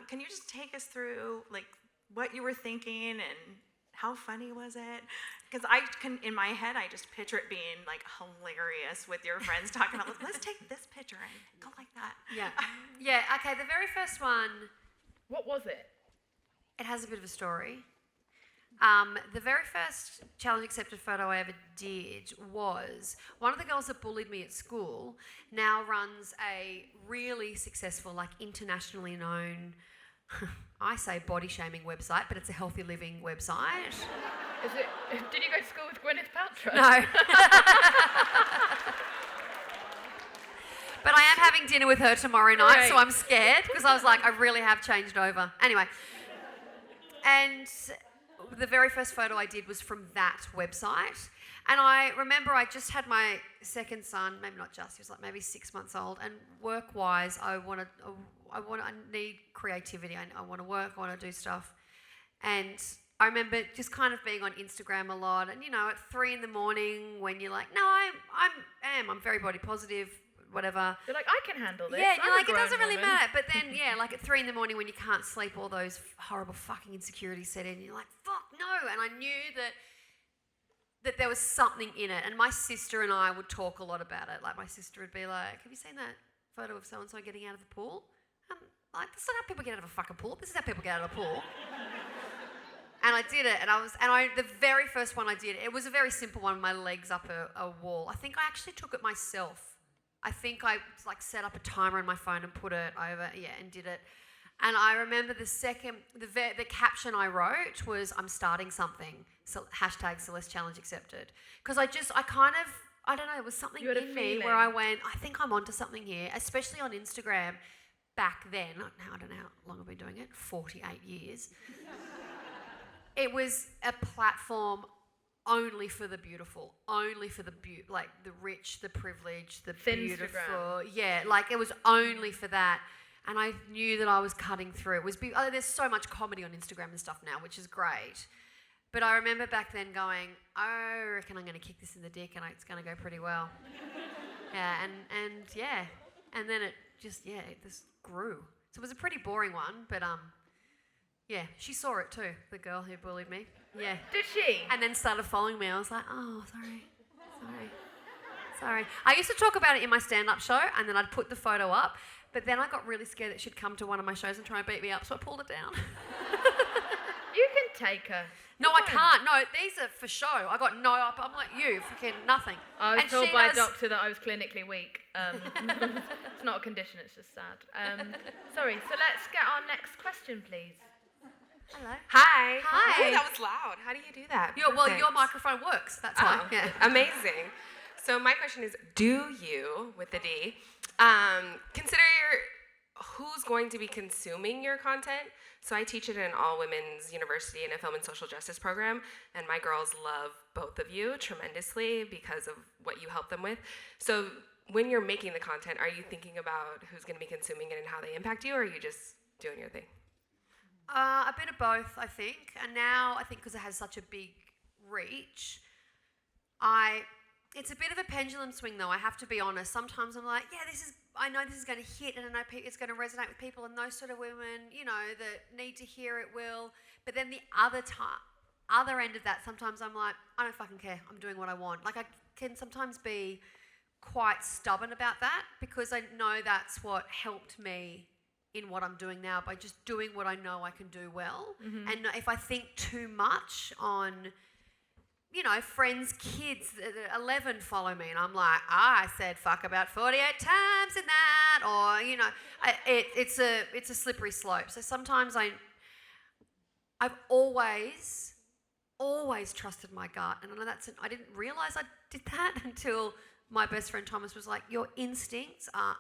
Can you just take us through like what you were thinking and how funny was it? Because I can, in my head, I just picture it being like hilarious with your friends talking about, let's take this picture and go like that. Yeah. Okay. The very first one. What was it? It has a bit of a story. The very first challenge accepted photo I ever did was one of the girls that bullied me at school now runs a really successful, like internationally known, I say body shaming website, but it's a healthy living website. Did you go to school with Gwyneth Paltrow? No. But I am having dinner with her tomorrow night, Great. so I'm scared because I was like, I really have changed over. Anyway. And the very first photo I did was from that website. And I remember I just had my second son, maybe not just, he was like maybe 6 months old. And work-wise, I need creativity. I want to work, I want to do stuff. And I remember just kind of being on Instagram a lot. And, at 3 a.m, when you're like, no, I'm very body positive, whatever. You're like, I can handle this. Yeah, I'm you're a like, it grown doesn't really woman. matter. But then, like at 3 a.m, when you can't sleep, all those horrible fucking insecurities set in. You're like, fuck no. And I knew that there was something in it. And my sister and I would talk a lot about it. Like my sister would be like, have you seen that photo of so-and-so getting out of the pool? Like, this is not how people get out of a fucking pool. This is how people get out of a pool. And I did it, the very first one I did, it was a very simple one, my legs up a wall. I think I actually took it myself. I think I set up a timer on my phone and put it over, and did it. And I remember the caption I wrote was, I'm starting something, so hashtag Celeste Challenge accepted. Because I don't know, it was something in me where I went, I think I'm onto something here, especially on Instagram back then. I don't know how long I've been doing it, 48 years. It was a platform only for the beautiful, only for the rich, the privileged, the beautiful. Finstagram. Yeah, it was only for that. And I knew that I was cutting through. There's so much comedy on Instagram and stuff now, which is great. But I remember back then going, I reckon I'm going to kick this in the dick and it's going to go pretty well. And then it just grew. So it was a pretty boring one, but yeah, she saw it too, the girl who bullied me. Yeah. Did she? And then started following me. I was like, oh, sorry. I used to talk about it in my stand-up show, and then I'd put the photo up, but then I got really scared that she'd come to one of my shows and try and beat me up, so I pulled it down. You can take her. No, I can't. No, these are for show. I got no up. I'm like you, freaking nothing. I was told by a doctor that I was clinically weak. It's not a condition, it's just sad. Sorry, so let's get our next question, please. Hello. Hi. Hi. Ooh, that was loud. How do you do that? Your microphone works. That's why. Yeah. Amazing. So my question is, do you, with the D, consider who's going to be consuming your content? So I teach it in all women's university in a film and social justice program, and my girls love both of you tremendously because of what you help them with. So when you're making the content, are you thinking about who's going to be consuming it and how they impact you, or are you just doing your thing? A bit of both, I think. And now I think because it has such a big reach, it's a bit of a pendulum swing though, I have to be honest. Sometimes I'm like, yeah, I know this is going to hit and I know it's going to resonate with people, and those sort of women, that need to hear it will. But then the other end of that, sometimes I'm like, I don't fucking care. I'm doing what I want. Like I can sometimes be quite stubborn about that because I know that's what helped me in what I'm doing now, by just doing what I know I can do well. Mm-hmm. And if I think too much on, friends' kids, 11 follow me, and I'm like, I said fuck about 48 times in that, or, it's a slippery slope. So sometimes I've always trusted my gut. And I know I didn't realise I did that until my best friend Thomas was like, your instincts are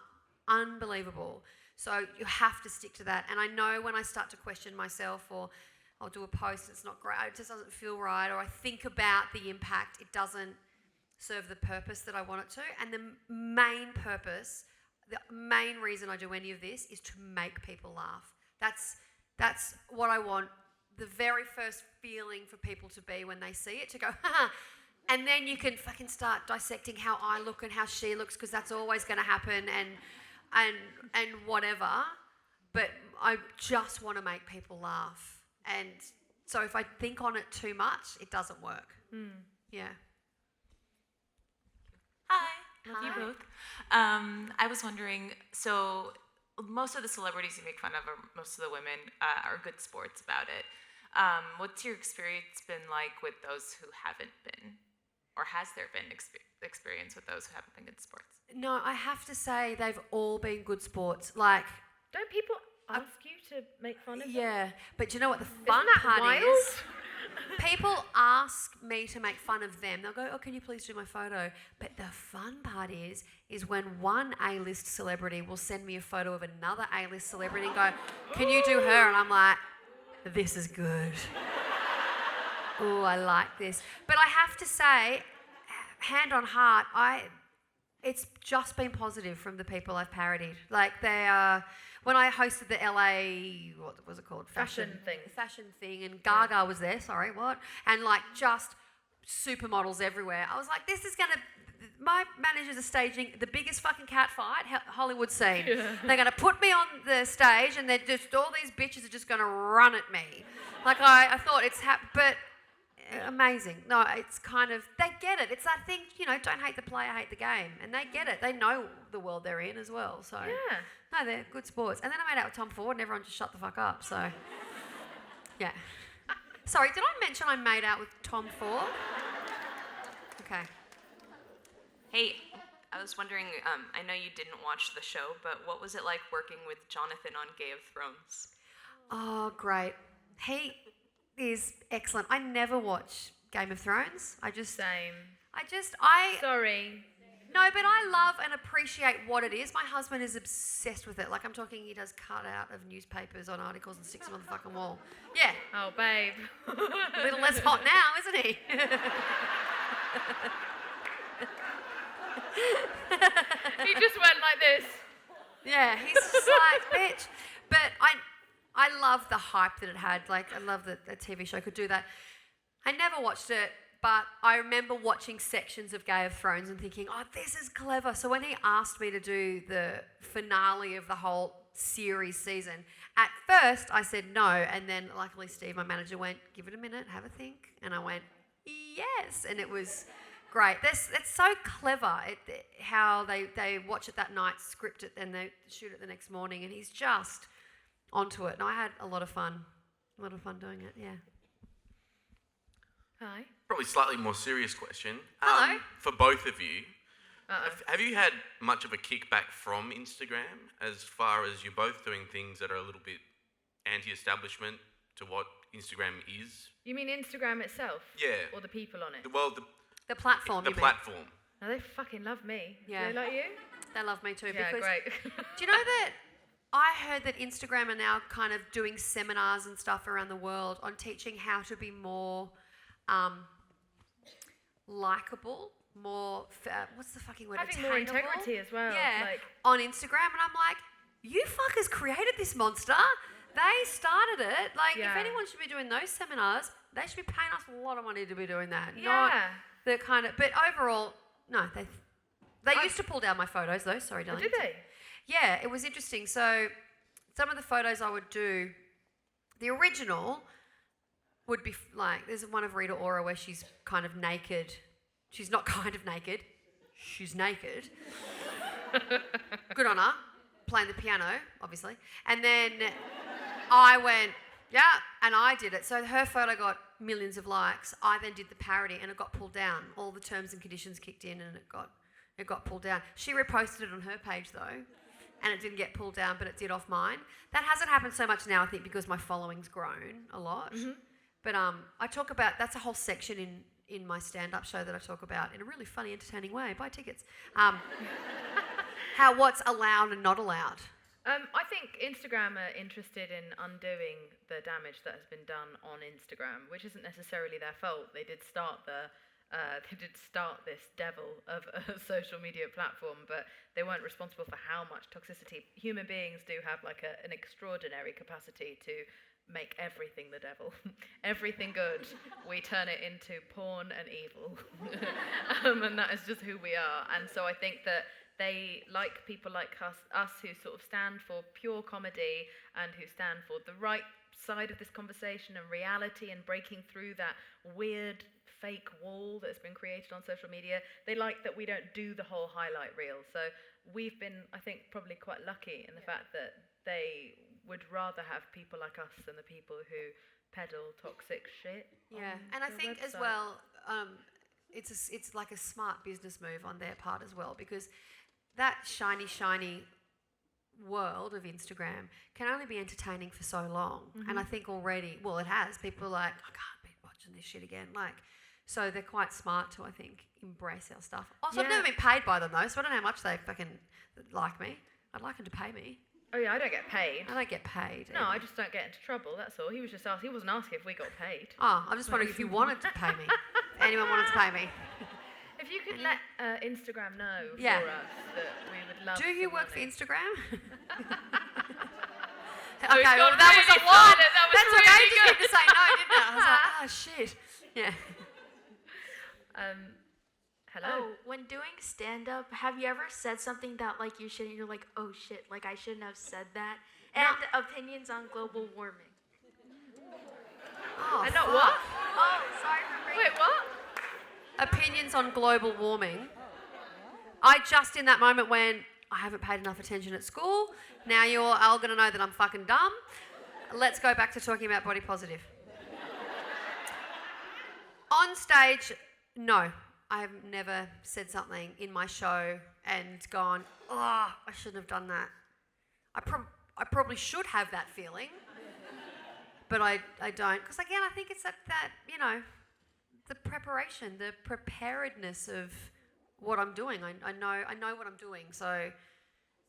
unbelievable. So you have to stick to that. And I know when I start to question myself, or I'll do a post, it's not great, it just doesn't feel right, or I think about the impact, it doesn't serve the purpose that I want it to. And the main reason I do any of this is to make people laugh. That's what I want the very first feeling for people to be when they see it, to go, ha. And then you can fucking start dissecting how I look and how she looks, because that's always going to happen, and whatever. But I just want to make people laugh. And so if I think on it too much, it doesn't work. Yeah. Hi. Love you both. I was wondering, so most of the celebrities you make fun of, or most of the women, are good sports about it. What's your experience been like with those who haven't been? Or has there been experience with those who haven't been good sports? No, I have to say they've all been good sports. Like, don't people ask you to make fun of them? Yeah, but you know what the fun Isn't that part wild? is? People ask me to make fun of them. They'll go, oh, can you please do my photo? But the fun part is when one A-list celebrity will send me a photo of another A-list celebrity and go, can you do her? And I'm like, this is good. Oh, I like this. But I have to say, hand on heart, it's just been positive from the people I've parodied. Like when I hosted the LA, what was it called? Fashion thing, and Gaga was there, and like just supermodels everywhere. I was like, my managers are staging the biggest fucking cat fight Hollywood scene. Yeah. They're going to put me on the stage, and they're just, all these bitches are just going to run at me. Like I thought but amazing. No, it's kind of, they get it. It's that thing, don't hate the player, hate the game. And they get it. They know the world they're in as well. So yeah. No, they're good sports. And then I made out with Tom Ford and everyone just shut the fuck up. So yeah. Sorry, did I mention I made out with Tom Ford? Okay. Hey, I was wondering, I know you didn't watch the show, but what was it like working with Jonathan on Game of Thrones? Oh, great. He is excellent. I never watch Game of Thrones. Same. Sorry. No, but I love and appreciate what it is. My husband is obsessed with it. Like, I'm talking, he does cut out of newspapers on articles and sticks them on the fucking wall. Yeah. Oh, babe. A little less hot now, isn't he? He just went like this. Yeah, he's just like, bitch. But I love the hype that it had. Like, I love that a TV show could do that. I never watched it, but I remember watching sections of Game of Thrones and thinking, oh, this is clever. So when he asked me to do the finale of the whole season, at first I said no. And then luckily Steve, my manager, went, give it a minute, have a think. And I went, yes. And it was great. It's so clever how they watch it that night, script it, and they shoot it the next morning. And he's just onto it. And I had a lot of fun doing it, yeah. Hi. Probably slightly more serious question. Hello. For both of you, have you had much of a kickback from Instagram as far as you're both doing things that are a little bit anti-establishment to what Instagram is? You mean Instagram itself? Yeah. Or the people on it? Well, the platform. The platform. No, they fucking love me. Yeah. Do they like you? They love me too. Yeah, because great. Do you know that I heard that Instagram are now kind of doing seminars and stuff around the world on teaching how to be more likable more, what's the fucking word? Having more Attainable. integrity as well. Yeah, Like, on Instagram, and I'm like, you fuckers created this monster. They started it. Like, if Yeah. anyone should be doing those seminars, they should be paying us a lot of money to be doing that. yeah. Not the kind of, but overall, no, they used to pull down my photos though. Sorry, Oh, darling. did they? Yeah, it was interesting. So some of the photos I would do, the original would be like, there's one of Rita Ora where she's kind of naked. She's not kind of naked. She's naked. Good on her. Playing the piano, obviously. And then I went, yeah, and I did it. So her photo got millions of likes. I then did the parody and it got pulled down. All the terms and conditions kicked in and it got pulled down. She reposted it on her page though, and it didn't get pulled down, but it did off mine. That hasn't happened so much now, I think, because my following's grown a lot. Mm-hmm. But I talk about, that's a whole section in my stand-up show that I talk about in a really funny, entertaining way. Buy tickets. How what's allowed and not allowed. I think Instagram are interested in undoing the damage that has been done on Instagram, which isn't necessarily their fault. They did start this devil of a social media platform, but they weren't responsible for how much toxicity. Human beings do have like an extraordinary capacity to make everything the devil. Everything good, we turn it into porn and evil. And that is just who we are. And so I think that they like people like us who sort of stand for pure comedy and who stand for the right side of this conversation and reality and breaking through that weird fake wall that's been created on social media. They like that we don't do the whole highlight reel. So we've been, I think, probably quite lucky in the fact that they would rather have people like us than the people who peddle toxic shit. Yeah, and I think as well, it's like a smart business move on their part as well, because that shiny world of Instagram can only be entertaining for so long. Mm-hmm. And I think already, well, it has. People are like, I can't be watching this shit again. Like, so they're quite smart to, I think, embrace our stuff. Also, I've never been paid by them though, so I don't know how much they fucking like me. I'd like them to pay me. Oh yeah, I don't get paid. I don't get paid. No, I just don't get into trouble, that's all. He wasn't asking if we got paid. Oh, I'm just wondering if you wanted to pay me. If anyone wanted to pay me. If you could let Instagram know for us that we would love. Do you some work for money. Instagram? Oh, okay, well, got that was really a lot. silent. That was That's really okay. I just good. need to say no, didn't I? I was like, oh shit. Yeah. Hello. Oh, when doing stand-up, have you ever said something that like you shouldn't? You're like, oh shit, like I shouldn't have said that. And opinions on global warming. Oh, And not fuck. what? Oh, sorry for breaking. Wait, what? Opinions on global warming. I just in that moment went, I haven't paid enough attention at school. Now you're all going to know that I'm fucking dumb. Let's go back to talking about body positive. On stage, no. I have never said something in my show and gone, oh, I shouldn't have done that. I probably should have that feeling, but I don't. Because again, I think it's that you know, the preparation, the preparedness of what I'm doing. I know what I'm doing. So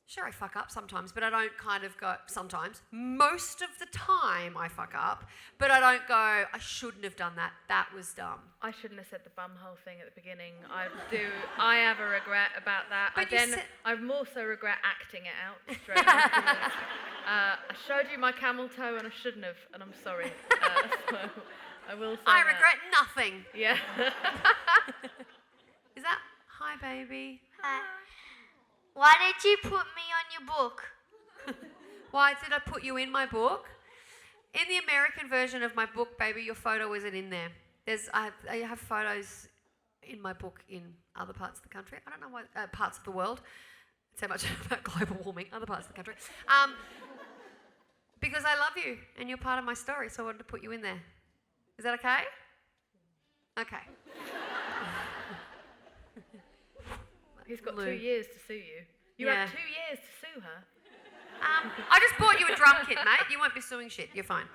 sure, I fuck up sometimes, but I don't kind of go, sometimes, most of the time I fuck up, but I don't go, I shouldn't have done that. That was dumb. I shouldn't have said the bumhole thing at the beginning. I have a regret about that. But I more so regret acting it out straight afterwards. I showed you my camel toe and I shouldn't have, and I'm sorry. So I will say I that. regret nothing. Yeah. Is that, hi baby? Why did you put me on your book? Why did I put you in my book? In the American version of my book, baby, your photo isn't in there. I have photos in my book in other parts of the country. I don't know why, parts of the world. So much about global warming, other parts of the country. Because I love you and you're part of my story, so I wanted to put you in there. Is that okay? Okay. He's got Lou. 2 years to sue you. You have 2 years to sue her. I just bought you a drum kit, mate. You won't be suing shit. You're fine.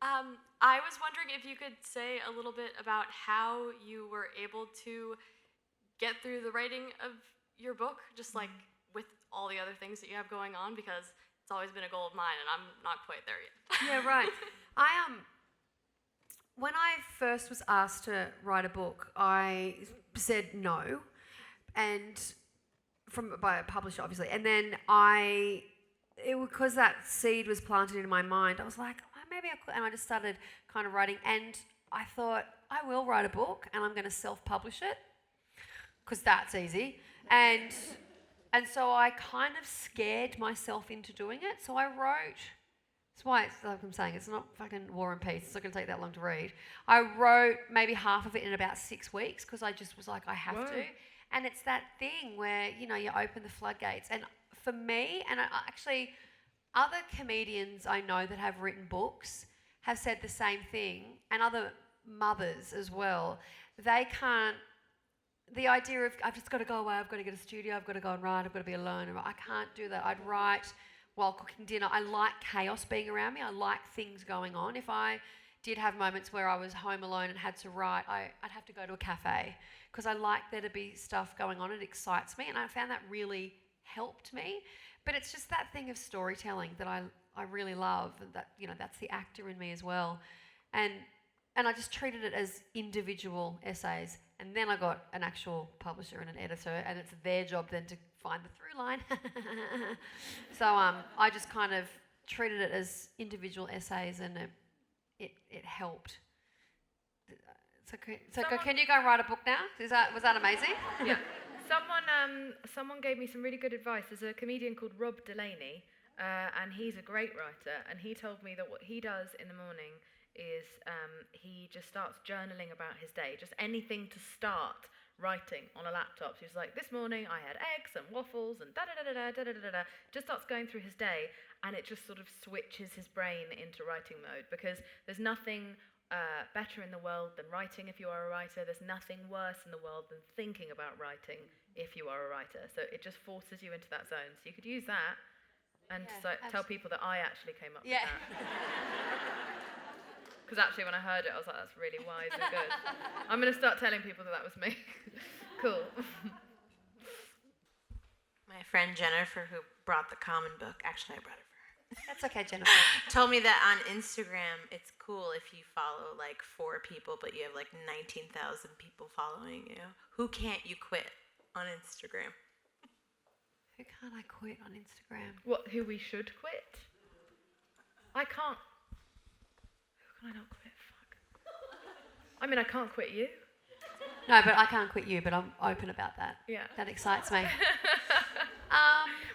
I was wondering if you could say a little bit about how you were able to get through the writing of your book, just like with all the other things that you have going on, because it's always been a goal of mine and I'm not quite there yet. Yeah, right. When I first was asked to write a book, I said no, and by a publisher, obviously. And then because that seed was planted in my mind, I was like, oh, maybe I could, and I just started kind of writing. And I thought, I will write a book, and I'm going to self-publish it, because that's easy. And so I kind of scared myself into doing it. So I wrote. That's why it's like I'm saying, it's not fucking War and Peace. It's not going to take that long to read. I wrote maybe half of it in about 6 weeks because I just was like, I have to. And it's that thing where, you open the floodgates. And for me, and actually other comedians I know that have written books have said the same thing, and other mothers as well. They can't, the idea of, I've just got to go away, I've got to get a studio, I've got to go and write, I've got to be alone. I can't do that. I'd write while cooking dinner. I like chaos being around me. I like things going on. If I did have moments where I was home alone and had to write, I'd have to go to a cafe because I like there to be stuff going on. It excites me, and I found that really helped me. But it's just that thing of storytelling that I really love, and that, that's the actor in me as well. And I just treated it as individual essays. And then I got an actual publisher and an editor, and it's their job then to find the through line. So I just kind of treated it as individual essays, and it helped. So can you go write a book now? Was that amazing? Yeah. Someone gave me some really good advice. There's a comedian called Rob Delaney, and he's a great writer, and he told me that what he does in the morning is he just starts journaling about his day, just anything to start writing on a laptop. So he's like, this morning I had eggs and waffles and da-da-da-da-da-da-da-da-da. Just starts going through his day, and it just sort of switches his brain into writing mode, because there's nothing better in the world than writing if you are a writer. There's nothing worse in the world than thinking about writing if you are a writer. So it just forces you into that zone. So you could use that and tell people that I actually came up with that. Because actually when I heard it, I was like, that's really wise and good. I'm going to start telling people that was me. Cool. My friend Jennifer, who brought the Common book, actually I brought it for her. That's okay, Jennifer. Told me that on Instagram, it's cool if you follow like 4 people, but you have like 19,000 people following you. Who can't you quit on Instagram? Who can't I quit on Instagram? Who we should quit? I can't. Who can I not quit? Fuck. I mean, I can't quit you. No, but I can't quit you, but I'm open about that. Yeah. That excites me.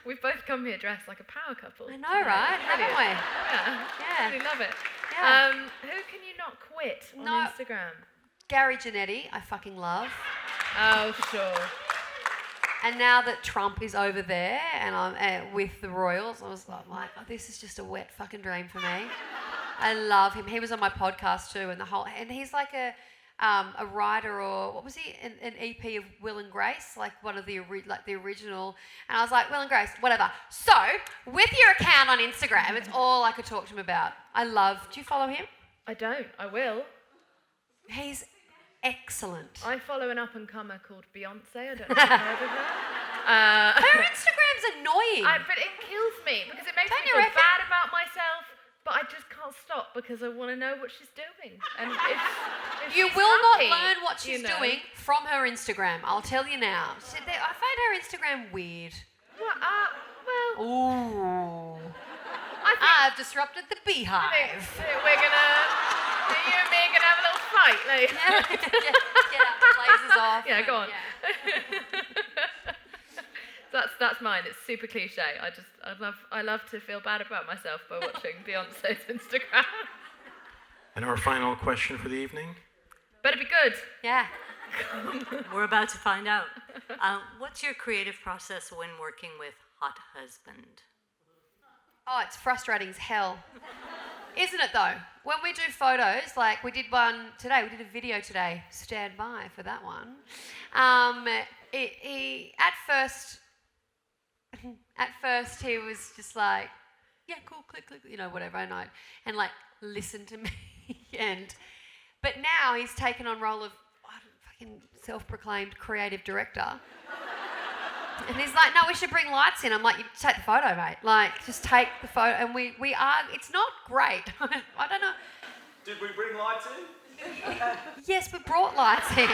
We've both come here dressed like a power couple. I know, right? Haven't we? Yeah. I really love it. Yeah. Who can you not quit on Instagram? Gary Janetti, I fucking love. Oh, sure. And now that Trump is over there and I'm with the Royals, I was like, oh, this is just a wet fucking dream for me. I love him. He was on my podcast too, and he's like a writer, or what was he? An EP of Will and Grace, like one of the original. And I was like, Will and Grace, whatever. So with your account on Instagram, it's all I could talk to him about. Do you follow him? I don't. I will. He's excellent. I follow an up-and-comer called Beyonce. I don't know if you've heard of her. Her Instagram's annoying. But it kills me because it makes me feel bad about myself, but I just can't stop because I want to know what she's doing. And if you she's will happy, not learn what she's doing from her Instagram. I'll tell you now. I find her Instagram weird. Well. Ooh. I've disrupted the beehive. I think we're gonna. You and me are gonna have a little fight later. Get out the blazers off. Yeah, go on. That's mine. It's super cliche. I love to feel bad about myself by watching Beyonce's Instagram. And our final question for the evening? Better be good. Yeah. We're about to find out. What's your creative process when working with hot husband? Oh, it's frustrating as hell. Isn't it though? When we do photos, like we did one today, we did a video today. Stand by for that one. He at first he was just like, yeah, cool, click, whatever, and like listen to me, but now he's taken on role of fucking self-proclaimed creative director. And he's like, no, we should bring lights in. I'm like, you take the photo, mate. Like, just take the photo. And we are, it's not great. I don't know. Did we bring lights in? Yes, we brought lights in.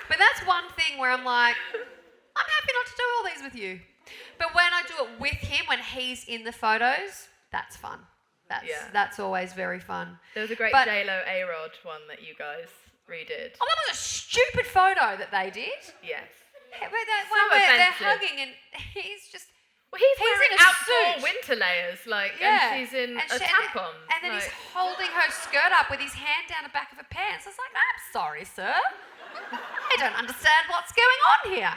But that's one thing where I'm like, I'm happy not to do all these with you. But when I do it with him, when he's in the photos, that's fun. That's always very fun. There was a great J-Lo A-Rod one that you guys redid. Oh, that was a stupid photo that they did. Yes. Where they're hugging and he's just... Well, he's wearing in a outdoor suit. winter layers, like, Yeah. and she's in And a she- tampon. And then he's holding her skirt up with his hand down the back of her pants. I was like, I'm sorry, sir. I don't understand what's going on here.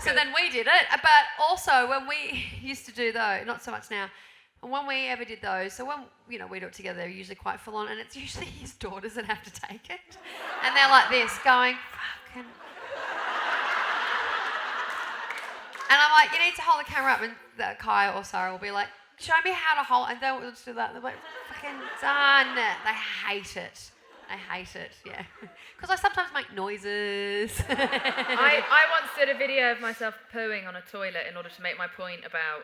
So then we did it. But also when we used to do those, not so much now, when we ever did those, so when we do it together, they're usually quite full on, and it's usually his daughters that have to take it. And they're like this, going, fucking... And I'm like, you need to hold the camera up, and Kai or Sarah will be like, show me how to hold, and then we'll just do that. And they're like, fucking done. They hate it. Yeah. Because I sometimes make noises. I once did a video of myself pooing on a toilet in order to make my point about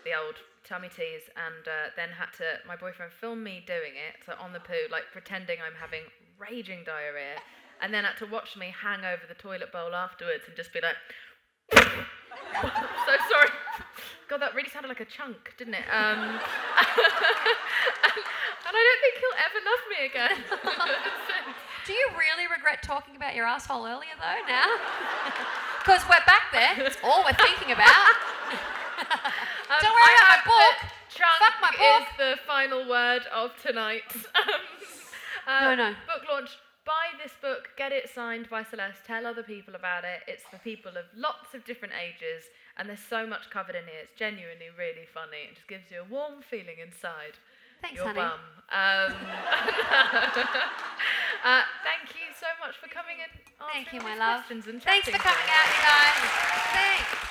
the old tummy teas, and then my boyfriend filmed me doing it, so on the poo, like pretending I'm having raging diarrhea, and then had to watch me hang over the toilet bowl afterwards and just be like, so sorry. God, that really sounded like a chunk, didn't it? And I don't think he'll ever love me again. Do you really regret talking about your asshole earlier, though, now? Because we're back there. It's all we're thinking about. Don't worry about my book. Chunk Fuck my book. is the final word of tonight. No. Book launch. Buy this book, get it signed by Celeste, tell other people about it. It's for people of lots of different ages, and there's so much covered in here. It's genuinely really funny. It just gives you a warm feeling inside Thanks, your honey. bum. Thank you so much for coming and answering Thank you, all my these love. questions and Thanks for chatting to coming us. out, you guys. Thanks.